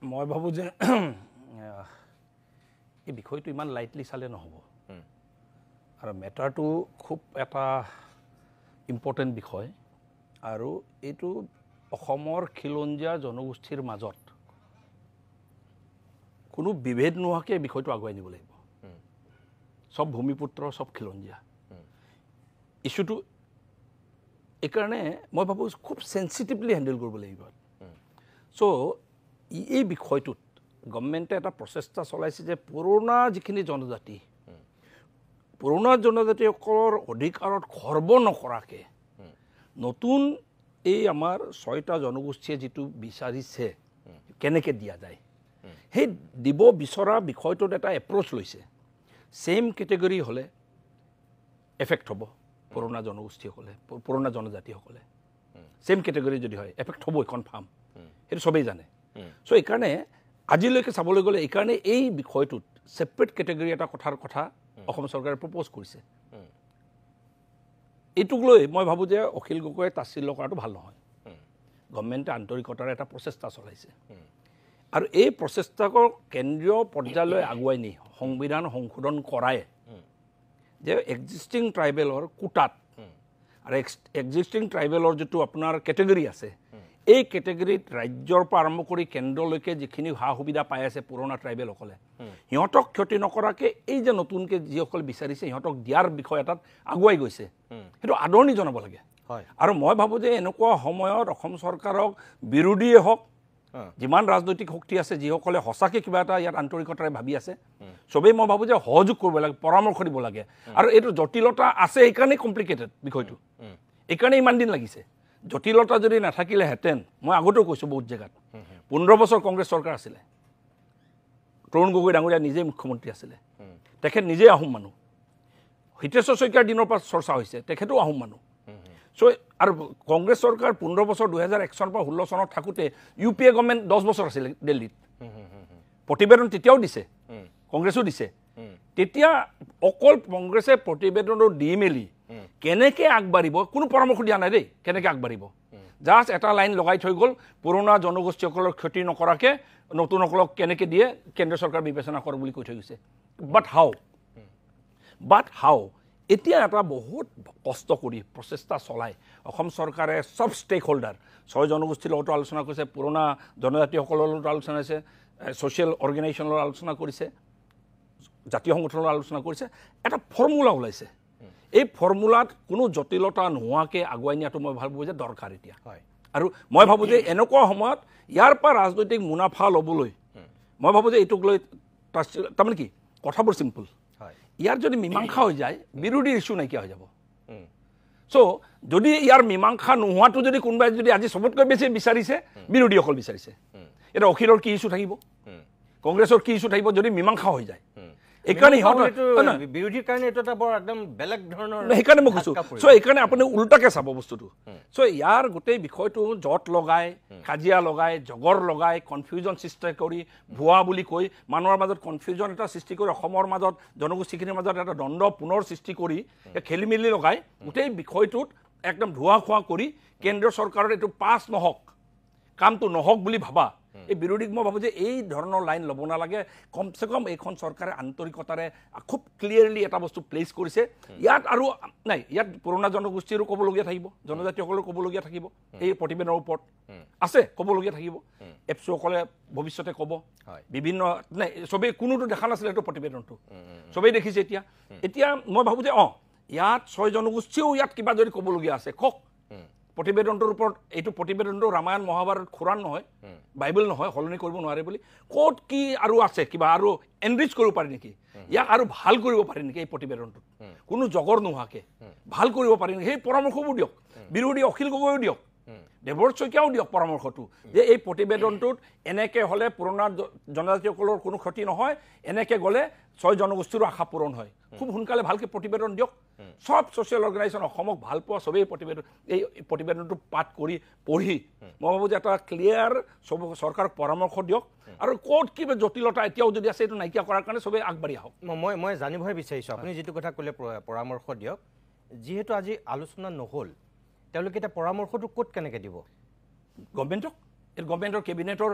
J: মই ভাবোঁ যে এই বিষয়টো ইমান লাইটলি চালে নহ'ব আৰু মেটাৰটো খুব এটা ইম্পৰ্টেণ্ট বিষয় আৰু এইটো অসমৰ খিলঞ্জীয়া জনগোষ্ঠীৰ মাজত কোনো বিভেদ নোহোৱাকৈ বিষয়টো আগুৱাই নিব লাগিব সব ভূমিপুত্ৰ সব খিলঞ্জীয়া ইছ্যুটো এইকাৰণে মই ভাবোঁ খুব চেঞ্চিটিভলি হেণ্ডেল কৰিব লাগিব চ' এই বিষয়টোত গভৰ্ণমেণ্টে এটা প্ৰচেষ্টা চলাইছে যে পুৰণা যিখিনি জনজাতি পুৰণা জনজাতিসকলৰ অধিকাৰত খৰ্ব নকৰাকৈ নতুন এই আমাৰ 6টা জনগোষ্ঠীয়ে যিটো বিচাৰিছে কেনেকৈ দিয়া যায় সেই দিব বিচৰা বিষয়টোত এটা এপ্ৰ'চ লৈছে ছেইম কেটেগৰী হ'লে এফেক্ট হ'ব পুৰণা জনগোষ্ঠীসকলে পুৰণা জনজাতিসকলে ছেইম কেটেগৰী যদি হয় এফেক্ট হ'বই কনফাৰ্ম সেইটো চবেই জানে চ' এইকাৰণে আজিলৈকে চাবলৈ গ'লে এইকাৰণে এই বিষয়টোত ছেপাৰেট কেটেগৰী এটা কথাৰ কথা অসম চৰকাৰে প্ৰপ'জ কৰিছে এইটোক লৈ মই ভাবোঁ যে অখিল গগৈয়ে তাচ্ছিল্য কৰাটো ভাল নহয় গভৰ্ণমেণ্টে আন্তৰিকতাৰ এটা প্ৰচেষ্টা চলাইছে আৰু এই প্ৰচেষ্টাক কেন্দ্ৰীয় পৰ্যায়লৈ আগুৱাই নি সংবিধান সংশোধন কৰাই যে এক্সিষ্টিং ট্ৰাইবেলৰ কোটাত আৰু এক্সিষ্টিং ট্ৰাইবেলৰ যিটো আপোনাৰ কেটেগৰী আছে এই কেটেগৰীত ৰাজ্যৰ পৰা আৰম্ভ কৰি কেন্দ্ৰলৈকে যিখিনি সা সুবিধা পাই আছে পুৰণা ট্ৰাইবেলসকলে সিহঁতক ক্ষতি নকৰাকৈ এই যে নতুনকৈ যিসকলে বিচাৰিছে সিহঁতক দিয়াৰ বিষয় এটাত আগুৱাই গৈছে সেইটো আদৰণি জনাব লাগে আৰু মই ভাবোঁ যে এনেকুৱা সময়ত অসম চৰকাৰক বিৰোধীয়ে হওক যিমান ৰাজনৈতিক শক্তি আছে যিসকলে সঁচাকৈ কিবা এটা ইয়াত আন্তৰিকতাৰে ভাবি আছে চবেই মই ভাবোঁ যে সহযোগ কৰিব লাগে পৰামৰ্শ দিব লাগে আৰু এইটো জটিলতা আছে এইকাৰণেই কমপ্লিকেটেড বিষয়টো এইকাৰণে ইমান দিন লাগিছে জটিলতা যদি নাথাকিলেহেঁতেন মই আগতেও কৈছোঁ বহুত জেগাত 15 বছৰ কংগ্ৰেছ চৰকাৰ আছিলে তৰুণ গগৈ ডাঙৰীয়া নিজেই মুখ্যমন্ত্ৰী আছিলে তেখেত নিজেই আহোম মানুহ হিতেশ্বৰ শইকীয়াৰ দিনৰ পৰা চৰ্চা হৈছে তেখেতো আহোম মানুহ চ' আৰু কংগ্ৰেছ চৰকাৰ 15 বছৰ 2001 চনৰ পৰা 16 চনত থাকোঁতে UPA গভৰ্ণমেণ্ট 10 বছৰ আছিলে দিল্লীত প্ৰতিবেদন তেতিয়াও দিছে কংগ্ৰেছো দিছে তেতিয়া অকল কংগ্ৰেছে প্ৰতিবেদনটো দি মেলি কেনেকৈ আগবাঢ়িব কোনো পৰামৰ্শ দিয়া নাই দেই কেনেকৈ আগবাঢ়িব জাষ্ট এটা লাইন লগাই থৈ গ'ল পুৰণা জনগোষ্ঠীসকলৰ ক্ষতি নকৰাকৈ নতুনসকলক কেনেকৈ দিয়ে কেন্দ্ৰীয় চৰকাৰ বিবেচনা কৰক বুলি কৈ থৈ গৈছে বাট হাউ এতিয়া এটা বহুত কষ্ট কৰি প্ৰচেষ্টা চলাই অসম চৰকাৰে চব ষ্টেক হোল্ডাৰ 6 জনগোষ্ঠীৰ লগতো আলোচনা কৰিছে পুৰণা জনজাতিসকলৰ লগতো আলোচনা হৈছে ছ'চিয়েল অৰ্গেনাইজেশ্যনৰ আলোচনা কৰিছে জাতীয় সংগঠনৰ আলোচনা কৰিছে এটা ফৰ্মুলা ওলাইছে এই ফৰ্মুলাত কোনো জটিলতা নোহোৱাকৈ আগুৱাই নিয়াটো মই ভাবোঁ যে দৰকাৰ এতিয়া আৰু মই ভাবোঁ যে এনেকুৱা সময়ত ইয়াৰ পৰা ৰাজনৈতিক মুনাফা ল'বলৈ মই ভাবোঁ যে এইটোক লৈ তাৰমানে কি কথাবোৰ চিম্পল ইয়াৰ যদি মীমাংসা হৈ যায় বিৰোধীৰ ইছ্যু নাইকিয়া হৈ যাব চ' যদি ইয়াৰ মীমাংসা নোহোৱাটো যদি কোনোবাই যদি আজি চবতকৈ বেছি বিচাৰিছে বিৰোধীসকল বিচাৰিছে এতিয়া অখিলৰ কি ইছ্যু থাকিব কংগ্ৰেছৰ কি ইছ্যু থাকিব যদি মীমাংসা হৈ যায় এইকাৰণে
A: বিৰোধীৰ কাৰণে এইটো এটা বৰ একদম বেলেগ ধৰণৰ
J: সেইকাৰণে মই কৈছোঁ চ' এইকাৰণে আপুনি উল্টাকৈ চাব বস্তুটো চ' ইয়াৰ গোটেই বিষয়টো জট লগাই কাজিয়া লগাই জগৰ লগাই কনফিউজন সৃষ্টি কৰি ভুৱা বুলি কৈ মানুহৰ মাজত কনফিউজন এটা সৃষ্টি কৰি অসমৰ মাজত জনগোষ্ঠীখিনিৰ মাজত এটা দ্বন্দ্ব পুনৰ সৃষ্টি কৰি খেলি মেলি লগাই গোটেই বিষয়টোত একদম ধোৱা খোৱা কৰি কেন্দ্ৰীয় চৰকাৰৰ এইটো পাছ নহওক কামটো নহওক বুলি ভাবা এই বিৰোধীক মই ভাবোঁ যে এই ধৰণৰ লাইন ল'ব নালাগে কমচে কম এইখন চৰকাৰে আন্তৰিকতাৰে খুব ক্লিয়াৰলি এটা বস্তু প্লেচ কৰিছে ইয়াত আৰু নাই ইয়াত পুৰণা জনগোষ্ঠীৰো ক'বলগীয়া থাকিব জনজাতিসকলেও ক'বলগীয়া থাকিব এই প্ৰতিবেদনৰ ওপৰত আছে ক'বলগীয়া থাকিব এফচুসকলে ভৱিষ্যতে ক'ব বিভিন্ন নাই চবেই কোনোটো দেখা নাছিলে এইটো প্ৰতিবেদনটো চবেই দেখিছে এতিয়া মই ভাবোঁ যে ইয়াত 6 জনগোষ্ঠীও ইয়াত কিবা যদি ক'বলগীয়া আছে কওক প্ৰতিবেদনটোৰ ওপৰত এইটো প্ৰতিবেদনটো ৰামায়ণ মহাভাৰত খুৰাণ নহয় বাইবেল নহয় সলনি কৰিব নোৱাৰে বুলি ক'ত কি আৰু আছে কিবা আৰু এনৰিচ কৰিব পাৰি নেকি ইয়াক আৰু ভাল কৰিব পাৰি নেকি এই প্ৰতিবেদনটোত কোনো জগৰ নোহোৱাকৈ ভাল কৰিব পাৰি নেকি সেই পৰামৰ্শবোৰ দিয়ক বিৰোধী অখিল গগৈও দিয়ক দেৱব্ৰত শইকীয়াও দিয়ক পৰামৰ্শটো যে এই প্ৰতিবেদনটোত এনেকৈ হ'লে পুৰণা জনজাতিসকলৰ কোনো ক্ষতি নহয় এনেকৈ গ'লে 6 জনগোষ্ঠীৰো আশা পূৰণ হয় খুব সোনকালে ভালকৈ প্ৰতিবেদন দিয়ক সব ছ'চিয়েল অৰ্গেনাইজেশ্যন অসমক ভাল পোৱা চবেই প্ৰতিবেদনটো পাঠ কৰি পঢ়ি মই ভাবোঁ যে এটা ক্লিয়াৰ চব চৰকাৰক পৰামৰ্শ দিয়ক আৰু ক'ত কিবা জটিলতা এতিয়াও যদি আছে এইটো নাইকিয়া কৰাৰ কাৰণে চবেই আগবাঢ়ি আহক
A: মই জানিবহে বিচাৰিছোঁ আপুনি যিটো কথা ক'লে পৰামৰ্শ দিয়ক যিহেতু আজি আলোচনা নহ'ল তেওঁলোকে এতিয়া পৰামৰ্শটো ক'ত কেনেকৈ দিব
J: গভৰ্ণমেণ্টক এই গভৰ্ণমেণ্টৰ কেবিনেটৰ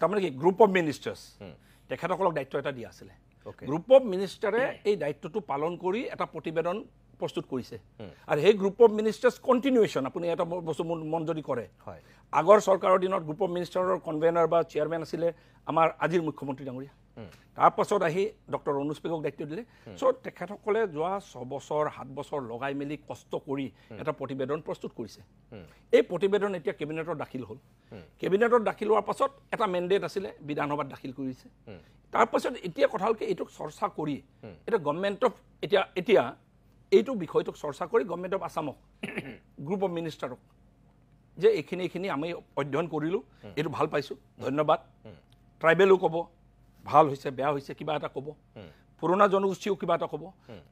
J: তাৰমানে কি গ্ৰুপ অফ মিনিষ্টাৰ্ছ তেখেতসকলক দায়িত্ব এটা দিয়া আছিলে গ্ৰুপ অফ মিনিষ্টাৰে এই দায়িত্বটো পালন কৰি এটা প্ৰতিবেদন প্ৰস্তুত কৰিছে আৰু সেই গ্ৰুপ অফ মিনিষ্টাৰ্ছ কণ্টিনিউৱেশ্যন আপুনি এটা বস্তু মন যদি কৰে আগৰ চৰকাৰৰ দিনত গ্ৰুপ অফ মিনিষ্টাৰৰ কনভেনাৰ বা চেয়াৰমেন আছিলে আমাৰ আজিৰ মুখ্যমন্ত্ৰী ডাঙৰীয়া তাৰপাছত আহি ডক্টৰ অনুজ পেগুক দায়িত্ব দিলে চ' তেখেতসকলে যোৱা 6 বছৰ 7 বছৰ লগাই মেলি কষ্ট কৰি এটা প্ৰতিবেদন প্ৰস্তুত কৰিছে এই প্ৰতিবেদন এতিয়া কেবিনেটত দাখিল হ'ল কেবিনেটত দাখিল হোৱাৰ পাছত এটা মেণ্ডেট আছিলে বিধানসভাত দাখিল কৰিছে তাৰপাছত এতিয়া কথা হ'লকে এইটোক চৰ্চা কৰি এটা গভৰ্ণমেণ্ট অফ এতিয়া এইটো বিষয়টোক চৰ্চা কৰি গভৰ্ণমেণ্ট অফ আছামক গ্ৰুপ অফ মিনিষ্টাৰক যে এইখিনি আমি অধ্যয়ন কৰিলোঁ এইটো ভাল পাইছোঁ ধন্যবাদ ট্ৰাইবেলো ক'ব ভাল হৈছে বেয়া হৈছে কিবা এটা ক'ব পুৰণা জনগোষ্ঠীও কিবা এটা ক'ব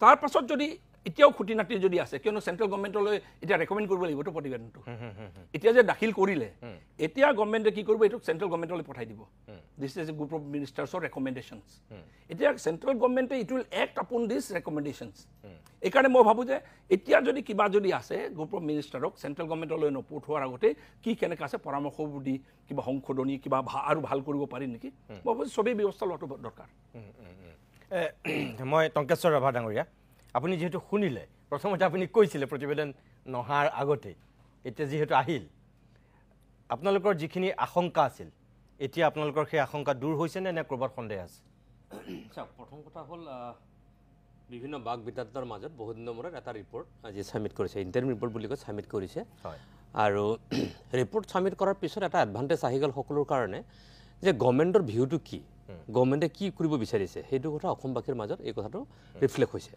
J: তাৰপাছত যদি এতিয়াও খুঁটি নাটি যদি আছে কিয়নো চেণ্ট্ৰেল গভৰ্ণমেণ্টলৈ এতিয়া ৰেকমেণ্ড কৰিব লাগিব এইটো প্ৰতিবেদনটো এতিয়া যে দাখিল কৰিলে এতিয়া গভৰ্ণমেণ্টে কি কৰিব এইটোক চেণ্ট্ৰেল গভৰ্ণমেণ্টলৈ পঠাই দিব this is a group of মিনিষ্টাৰ্ছৰ ৰেকমেণ্ডেশ্যনছ এতিয়া চেণ্ট্ৰেল গভৰ্ণমেণ্টে it will act upon this ৰেকমেণ্ডেশ্যনছ এইকাৰণে মই ভাবোঁ যে এতিয়া যদি কিবা যদি আছে গ্ৰুপ অফ মিনিষ্টাৰক চেণ্ট্ৰেল গভৰ্ণমেণ্টলৈ নপঠোৱাৰ আগতে কি কেনেকৈ আছে পৰামৰ্শবোৰ দি কিবা সংশোধনী কিবা আৰু ভাল কৰিব পাৰি নেকি মই ভাবোঁ চবেই ব্যৱস্থা লোৱাটো দৰকাৰ
A: মই টংকেশ্বৰ ৰাভা ডাঙৰীয়া আপুনি যিহেতু শুনিলে প্ৰথমতে আপুনি কৈছিলে প্ৰতিবেদন নহাৰ আগতে এতিয়া যিহেতু আহিল আপোনালোকৰ যিখিনি আশংকা আছিল এতিয়া আপোনালোকৰ সেই আশংকা দূৰ হৈছে নে ক'ৰবাত সন্দেহ আছে
B: চাওক প্ৰথম কথা হ'ল বিভিন্ন বাক বিতৰ্কৰ মাজত বহুত দিনৰ মূৰত এটা ৰিপৰ্ট আজি ছাবমিট কৰিছে ইণ্টাৰিম ৰিপৰ্ট বুলি কৈ ছাবমিট কৰিছে আৰু ৰিপৰ্ট ছাবমিট কৰাৰ পিছত এটা এডভান্টেজ আহি গ'ল সকলোৰ কাৰণে যে গভৰ্ণমেণ্টৰ ভিউটো কি গভৰ্ণমেণ্টে কি কৰিব বিচাৰিছে সেইটো কথা অসমবাসীৰ মাজত এই কথাটো ৰিফ্লেক্ট হৈছে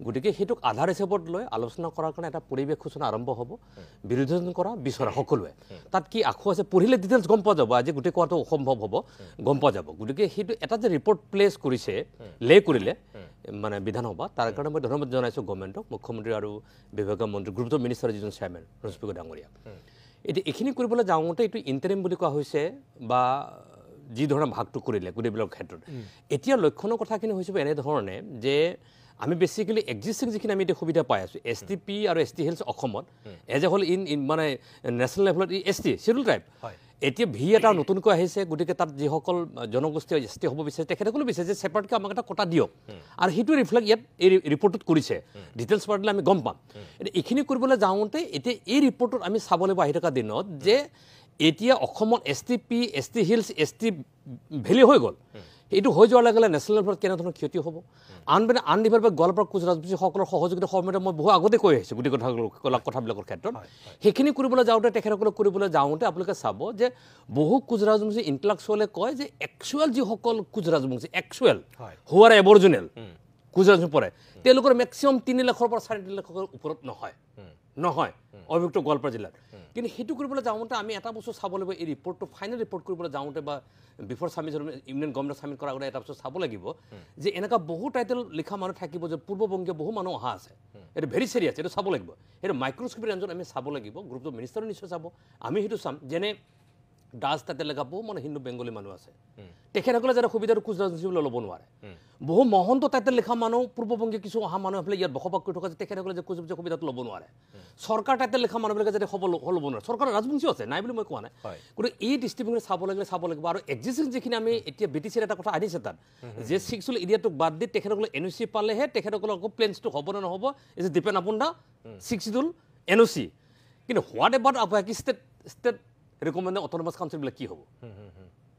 B: গতিকে সেইটোক আধাৰ হিচাপত লৈ আলোচনা কৰাৰ কাৰণে এটা পৰিৱেশ সূচনা আৰম্ভ হ'ব বিৰোধন কৰা বিচৰা সকলোৱে তাত কি আখু আছে পঢ়িলে ডিটেইলছ গম পোৱা যাব আজি গোটেই কোৱাটো অসম্ভৱ হ'ব গম পোৱা যাব গতিকে সেইটো এটা যে ৰিপৰ্ট প্লেচ কৰিছে লে কৰিলে মানে বিধানসভা তাৰ কাৰণে মই ধন্যবাদ জনাইছোঁ গভৰ্ণমেণ্টক মুখ্যমন্ত্ৰী আৰু বিভাগীয় মন্ত্ৰী গ্ৰুপ অফ মিনিষ্টাৰ যিজন চেয়াৰমেন ৰজপিক ডাঙৰীয়া এতিয়া এইখিনি কৰিবলৈ যাওঁতে এইটো ইণ্টাৰিম বুলি কোৱা হৈছে বা যি ধৰণে ভাগটো কৰিলে গোটেইবিলাকৰ ক্ষেত্ৰত এতিয়া লক্ষণৰ কথাখিনি হৈছে এনেধৰণে যে আমি বেচিকেলি এক্সিষ্টিং যিখিনি আমি এতিয়া সুবিধা পাই আছোঁ STP আৰু ST হিলছ অসমত এজ এ হ'ল ইন মানে নেশ্যনেল লেভেলত ST শ্বেডিউল ট্ৰাইব এতিয়া ভি এটা নতুনকৈ আহিছে গতিকে তাত যিসকল জনগোষ্ঠী ST হ'ব বিচাৰিছে তেখেতসকলো বিচাৰিছে যে ছেপাৰেটকৈ আমাক এটা কটা দিয়ক আৰু সেইটো ৰিফ্লেক্ট ইয়াত এই ৰিপৰ্টত কৰিছে ডিটেইলছ পাৰ্টিলে আমি গম পাম এতিয়া এইখিনি কৰিবলৈ যাওঁতে এতিয়া এই ৰিপৰ্টত আমি চাব লাগিব আহি থকা দিনত যে এতিয়া অসমত STP ST hills ST valley হৈ গ'ল এইটো হৈ যোৱাৰ লগে লগে নেশ্যনেল লেভেলত কেনেধৰণৰ ক্ষতি হ'ব আনডিভাইডেড গোৱালপাৰা কোচ ৰাজবংশীসকলৰ সহযোগিতা সময়তে মই বহু আগতে কৈ আহিছোঁ গোটেই কথাবিলাকৰ ক্ষেত্ৰত সেইখিনি কৰিবলৈ যাওঁতে তেখেতসকলক কৰিবলৈ যাওঁতে আপোনালোকে চাব যে বহু কোচ ৰাজবংশী ইণ্টেলেক্সুৱেলে কয় যে একচুৱেল যিসকল কোচ ৰাজবংশী একচুৱেল হোৱাৰ এবৰজিনেল কোচ ৰাজবংশী পৰে তেওঁলোকৰ মেক্সিমাম 3 লাখৰ পৰা 4.5 লাখৰ ওপৰত নহয় অভিযুক্ত গোৱালপাৰা জিলাত কিন্তু সেইটো কৰিবলৈ যাওঁতে আমি এটা বস্তু চাব লাগিব এই ৰিপৰ্টটো ফাইনেল ৰিপৰ্ট কৰিবলৈ যাওঁতে বা before submit union government submit কৰাৰ আগতে এটা বস্তু চাব লাগিব যে এনেকুৱা বহু টাইটেল লিখা মানুহ থাকিব যে পূৰ্ববংগীয় বহু মানুহ অহা আছে এইটো ভেৰি চিৰিয়াছ এইটো চাব লাগিব এইটো মাইক্ৰস্কোপিক ৰেঞ্জত আমি চাব লাগিব গ্ৰুপ অফ মিনিষ্টাৰো নিশ্চয় চাব আমি সেইটো চাম যেনে দাস তাতে লেখা বহু মানে হিন্দু বেংগলী মানুহ আছে তেখেতসকলে যাতে সুবিধাটো কোচ ৰাজবংশীলৈ ল'ব নোৱাৰে বহু মহন্ত তাতে লিখা মানুহ পূৰ্ববংগীয় কিছু অহা মানুহ আহি ইয়াত বসবাস কৰি থকা যে তেখেতসকলে যে কোচ সুবিধাটো ল'ব নোৱাৰে চৰকাৰ তাতে লিখা মানুহবিলাকে যাতে ল'ব নোৱাৰে চৰকাৰ ৰাজবংশী আছে নাই বুলি মই কোৱা নাই গতিকে এই দৃষ্টিভংগী চাব লাগিব আৰু এক্সিষ্টিং যিখিনি আমি এতিয়া BTCৰ এটা কথা আনিছে তাত যে ছিক্সুৱেল এৰিয়াটোক বাদ দি তেখেতসকলে NOC পালেহে তেখেতসকলৰ আকৌ প্লেনছটো হ'ব নে নহ'ব ইজ ডিপেণ্ড আপন দা ছিক্সুৱেল NOC কিন্তু হোৱাট এবাউট আপোনাক ষ্টেট ৰিকমেণ্ডেড অট'নমাছ কাউন্সিলবিলাক কি হ'ব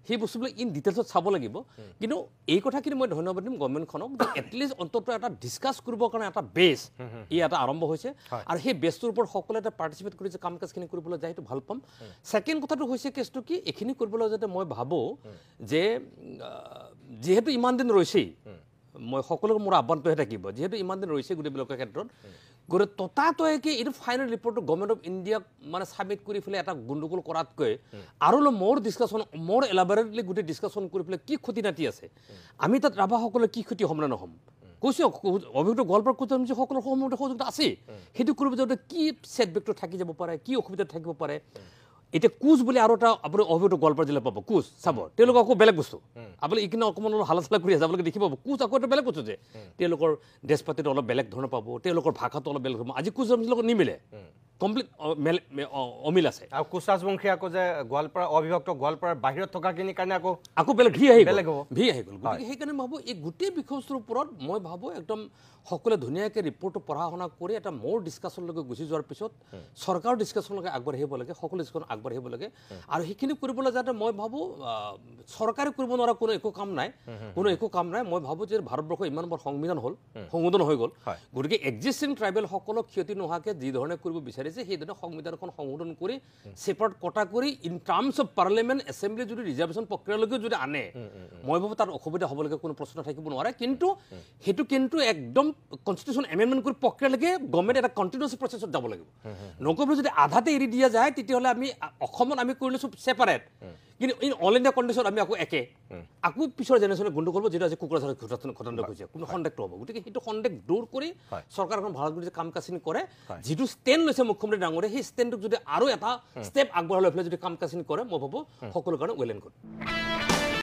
B: সেই বস্তুবিলাক ইন ডিটেইলছত চাব লাগিব কিন্তু এই কথাখিনি মই ধন্যবাদ দিম গভৰ্ণমেণ্টখনক যে এটলিষ্ট অন্ততঃ এটা ডিছকাছ কৰিবৰ কাৰণে এটা বেছ ই এটা আৰম্ভ হৈছে আৰু সেই বেছটোৰ ওপৰত সকলোৱে এটা পাৰ্টিচিপেট কৰিছে কাম কাজখিনি কৰিবলৈ যায় সেইটো ভাল পাম ছেকেণ্ড কথাটো হৈছে কেছটো কি এইখিনি কৰিবলৈ যাতে মই ভাবোঁ যে যিহেতু ইমান দিন ৰৈছেই মই সকলোকে মোৰ আহ্বানটোহে থাকিব যিহেতু ইমান দিন ৰৈছে গোটেইবিলাকৰ ক্ষেত্ৰত গোটেই ততাতৈয়াকৈ এইটো ফাইনেল ৰিপৰ্টটো গভৰ্ণমেণ্ট অফ ইণ্ডিয়াক মানে ছাবমিট কৰি পেলাই এটা গণ্ডগোল কৰাতকৈ আৰু মোৰ ডিছকাশ্যন মোৰ এলাবৰেটলি গোটেই ডিছকাশ্যন কৰি পেলাই কি ক্ষতি নাতি আছে আমি তাত ৰাভাসকলে কি ক্ষতি হ'ম নে নহ'ম কৈছোঁ অভিযুক্ত গোৱালপাৰা কোচ ৰাজবংশীসকলৰ সহযোগিতা আছে সেইটো কৰিব যাওঁতে কি ছেটবেকটো থাকি যাব পাৰে কি অসুবিধা থাকিব পাৰে এতিয়া কোচ বুলি আৰু এটা আপুনি অভিযুক্ত গোৱালপাৰা জিলা পাব কোচ চাব তেওঁলোকৰ আকৌ বেলেগ বস্তু আপুনি এইখিনি অকণমান অলপ হালা চালা কৰি আছে আপোনালোকে দেখি পাব কোচ আকৌ এটা বেলেগ বস্তু যে তেওঁলোকৰ ড্ৰেছ পাতিটো অলপ বেলেগ ধৰণৰ পাব তেওঁলোকৰ ভাষাটো অলপ বেলেগ ধৰণৰ আজি কোচ ৰাজবংশীৰ লগত নিমিলে কমপ্লিট অমিল আছে
A: আৰু কোচ ৰাজবংশী আকৌ যে গোৱালপাৰা অবিভক্ত গোৱালপাৰাৰ বাহিৰত থকাখিনিৰ কাৰণে
B: আকৌ বেলেগ ভি আহি গ'ল গতিকে সেইকাৰণে ভাবোঁ এই গোটেই বিষয়বস্তুৰ ওপৰত মই ভাবোঁ একদম সকলোৱে ধুনীয়াকৈ ৰিপৰ্টটো পঢ়া শুনা কৰি এটা মোৰ ডিছকাশ্যনলৈকে গুচি যোৱাৰ পিছত চৰকাৰৰ ডিছকাশ্যনলৈকে আগবাঢ়িব লাগে সকলো ডিছকাশ্যন আগবাঢ়িব লাগে আৰু সেইখিনি কৰিবলৈ যাতে মই ভাবোঁ চৰকাৰে কৰিব নোৱাৰা কোনো একো কাম নাই মই ভাবোঁ যে ভাৰতবৰ্ষ ইমান বৰ সংশোধন হৈ গ'ল গতিকে এক্সিষ্টিং ট্ৰাইবেলসকলক ক্ষতি নোহোৱাকৈ যি ধৰণে কৰিব বিচাৰিছে সেইধৰণে সংবিধানখন সংশোধন কৰি ছেপাৰেট কটা কৰি in terms of parliament assembly যদি ৰিজাৰ্ভেশ্যন প্ৰক্ৰিয়ালৈকে যদি আনে মই ভাবোঁ তাত অসুবিধা হ'বলগীয়া কোনো প্ৰশ্ন থাকিব নোৱাৰে কিন্তু সেইটো একদম কনষ্টিটিউশ্যন এমেণ্ডমেণ্ট কৰি প্ৰক্ৰিয়ালৈকে গভৰ্ণমেণ্ট এটা কণ্টিনিউৱাছ প্ৰচেছত যাব লাগিব নকৰিবলৈ যদি আধাতে এৰি দিয়া যায় তেতিয়াহ'লে আমি অসমত আমি কৰি লৈছোঁ ছেপাৰেট কিন্তু ইন অল ইণ্ডিয়া কণ্ডিশ্যন আমি আকৌ পিছৰ জেনেৰেশ্যনে গুণ্ড কৰিব যিটো আজি কোকৰাঝাৰত ঘটনা হৈছে কোনো সন্দেহটো হ'ব গতিকে সেইটো সন্দেহ দূৰ কৰি চৰকাৰখন ভাল কৰি কাম কাজখিনি কৰে যিটো ষ্টেণ্ড লৈছে মুখ্যমন্ত্ৰী ডাঙৰীয়ে সেই ষ্টেণ্ডটোক যদি আৰু এটা ষ্টেপ আগবঢ়াই লৈ পেলাই যদি কাম কাজখিনি কৰে মই ভাবোঁ সকলো কাৰণে ৱেল এণ্ড গুড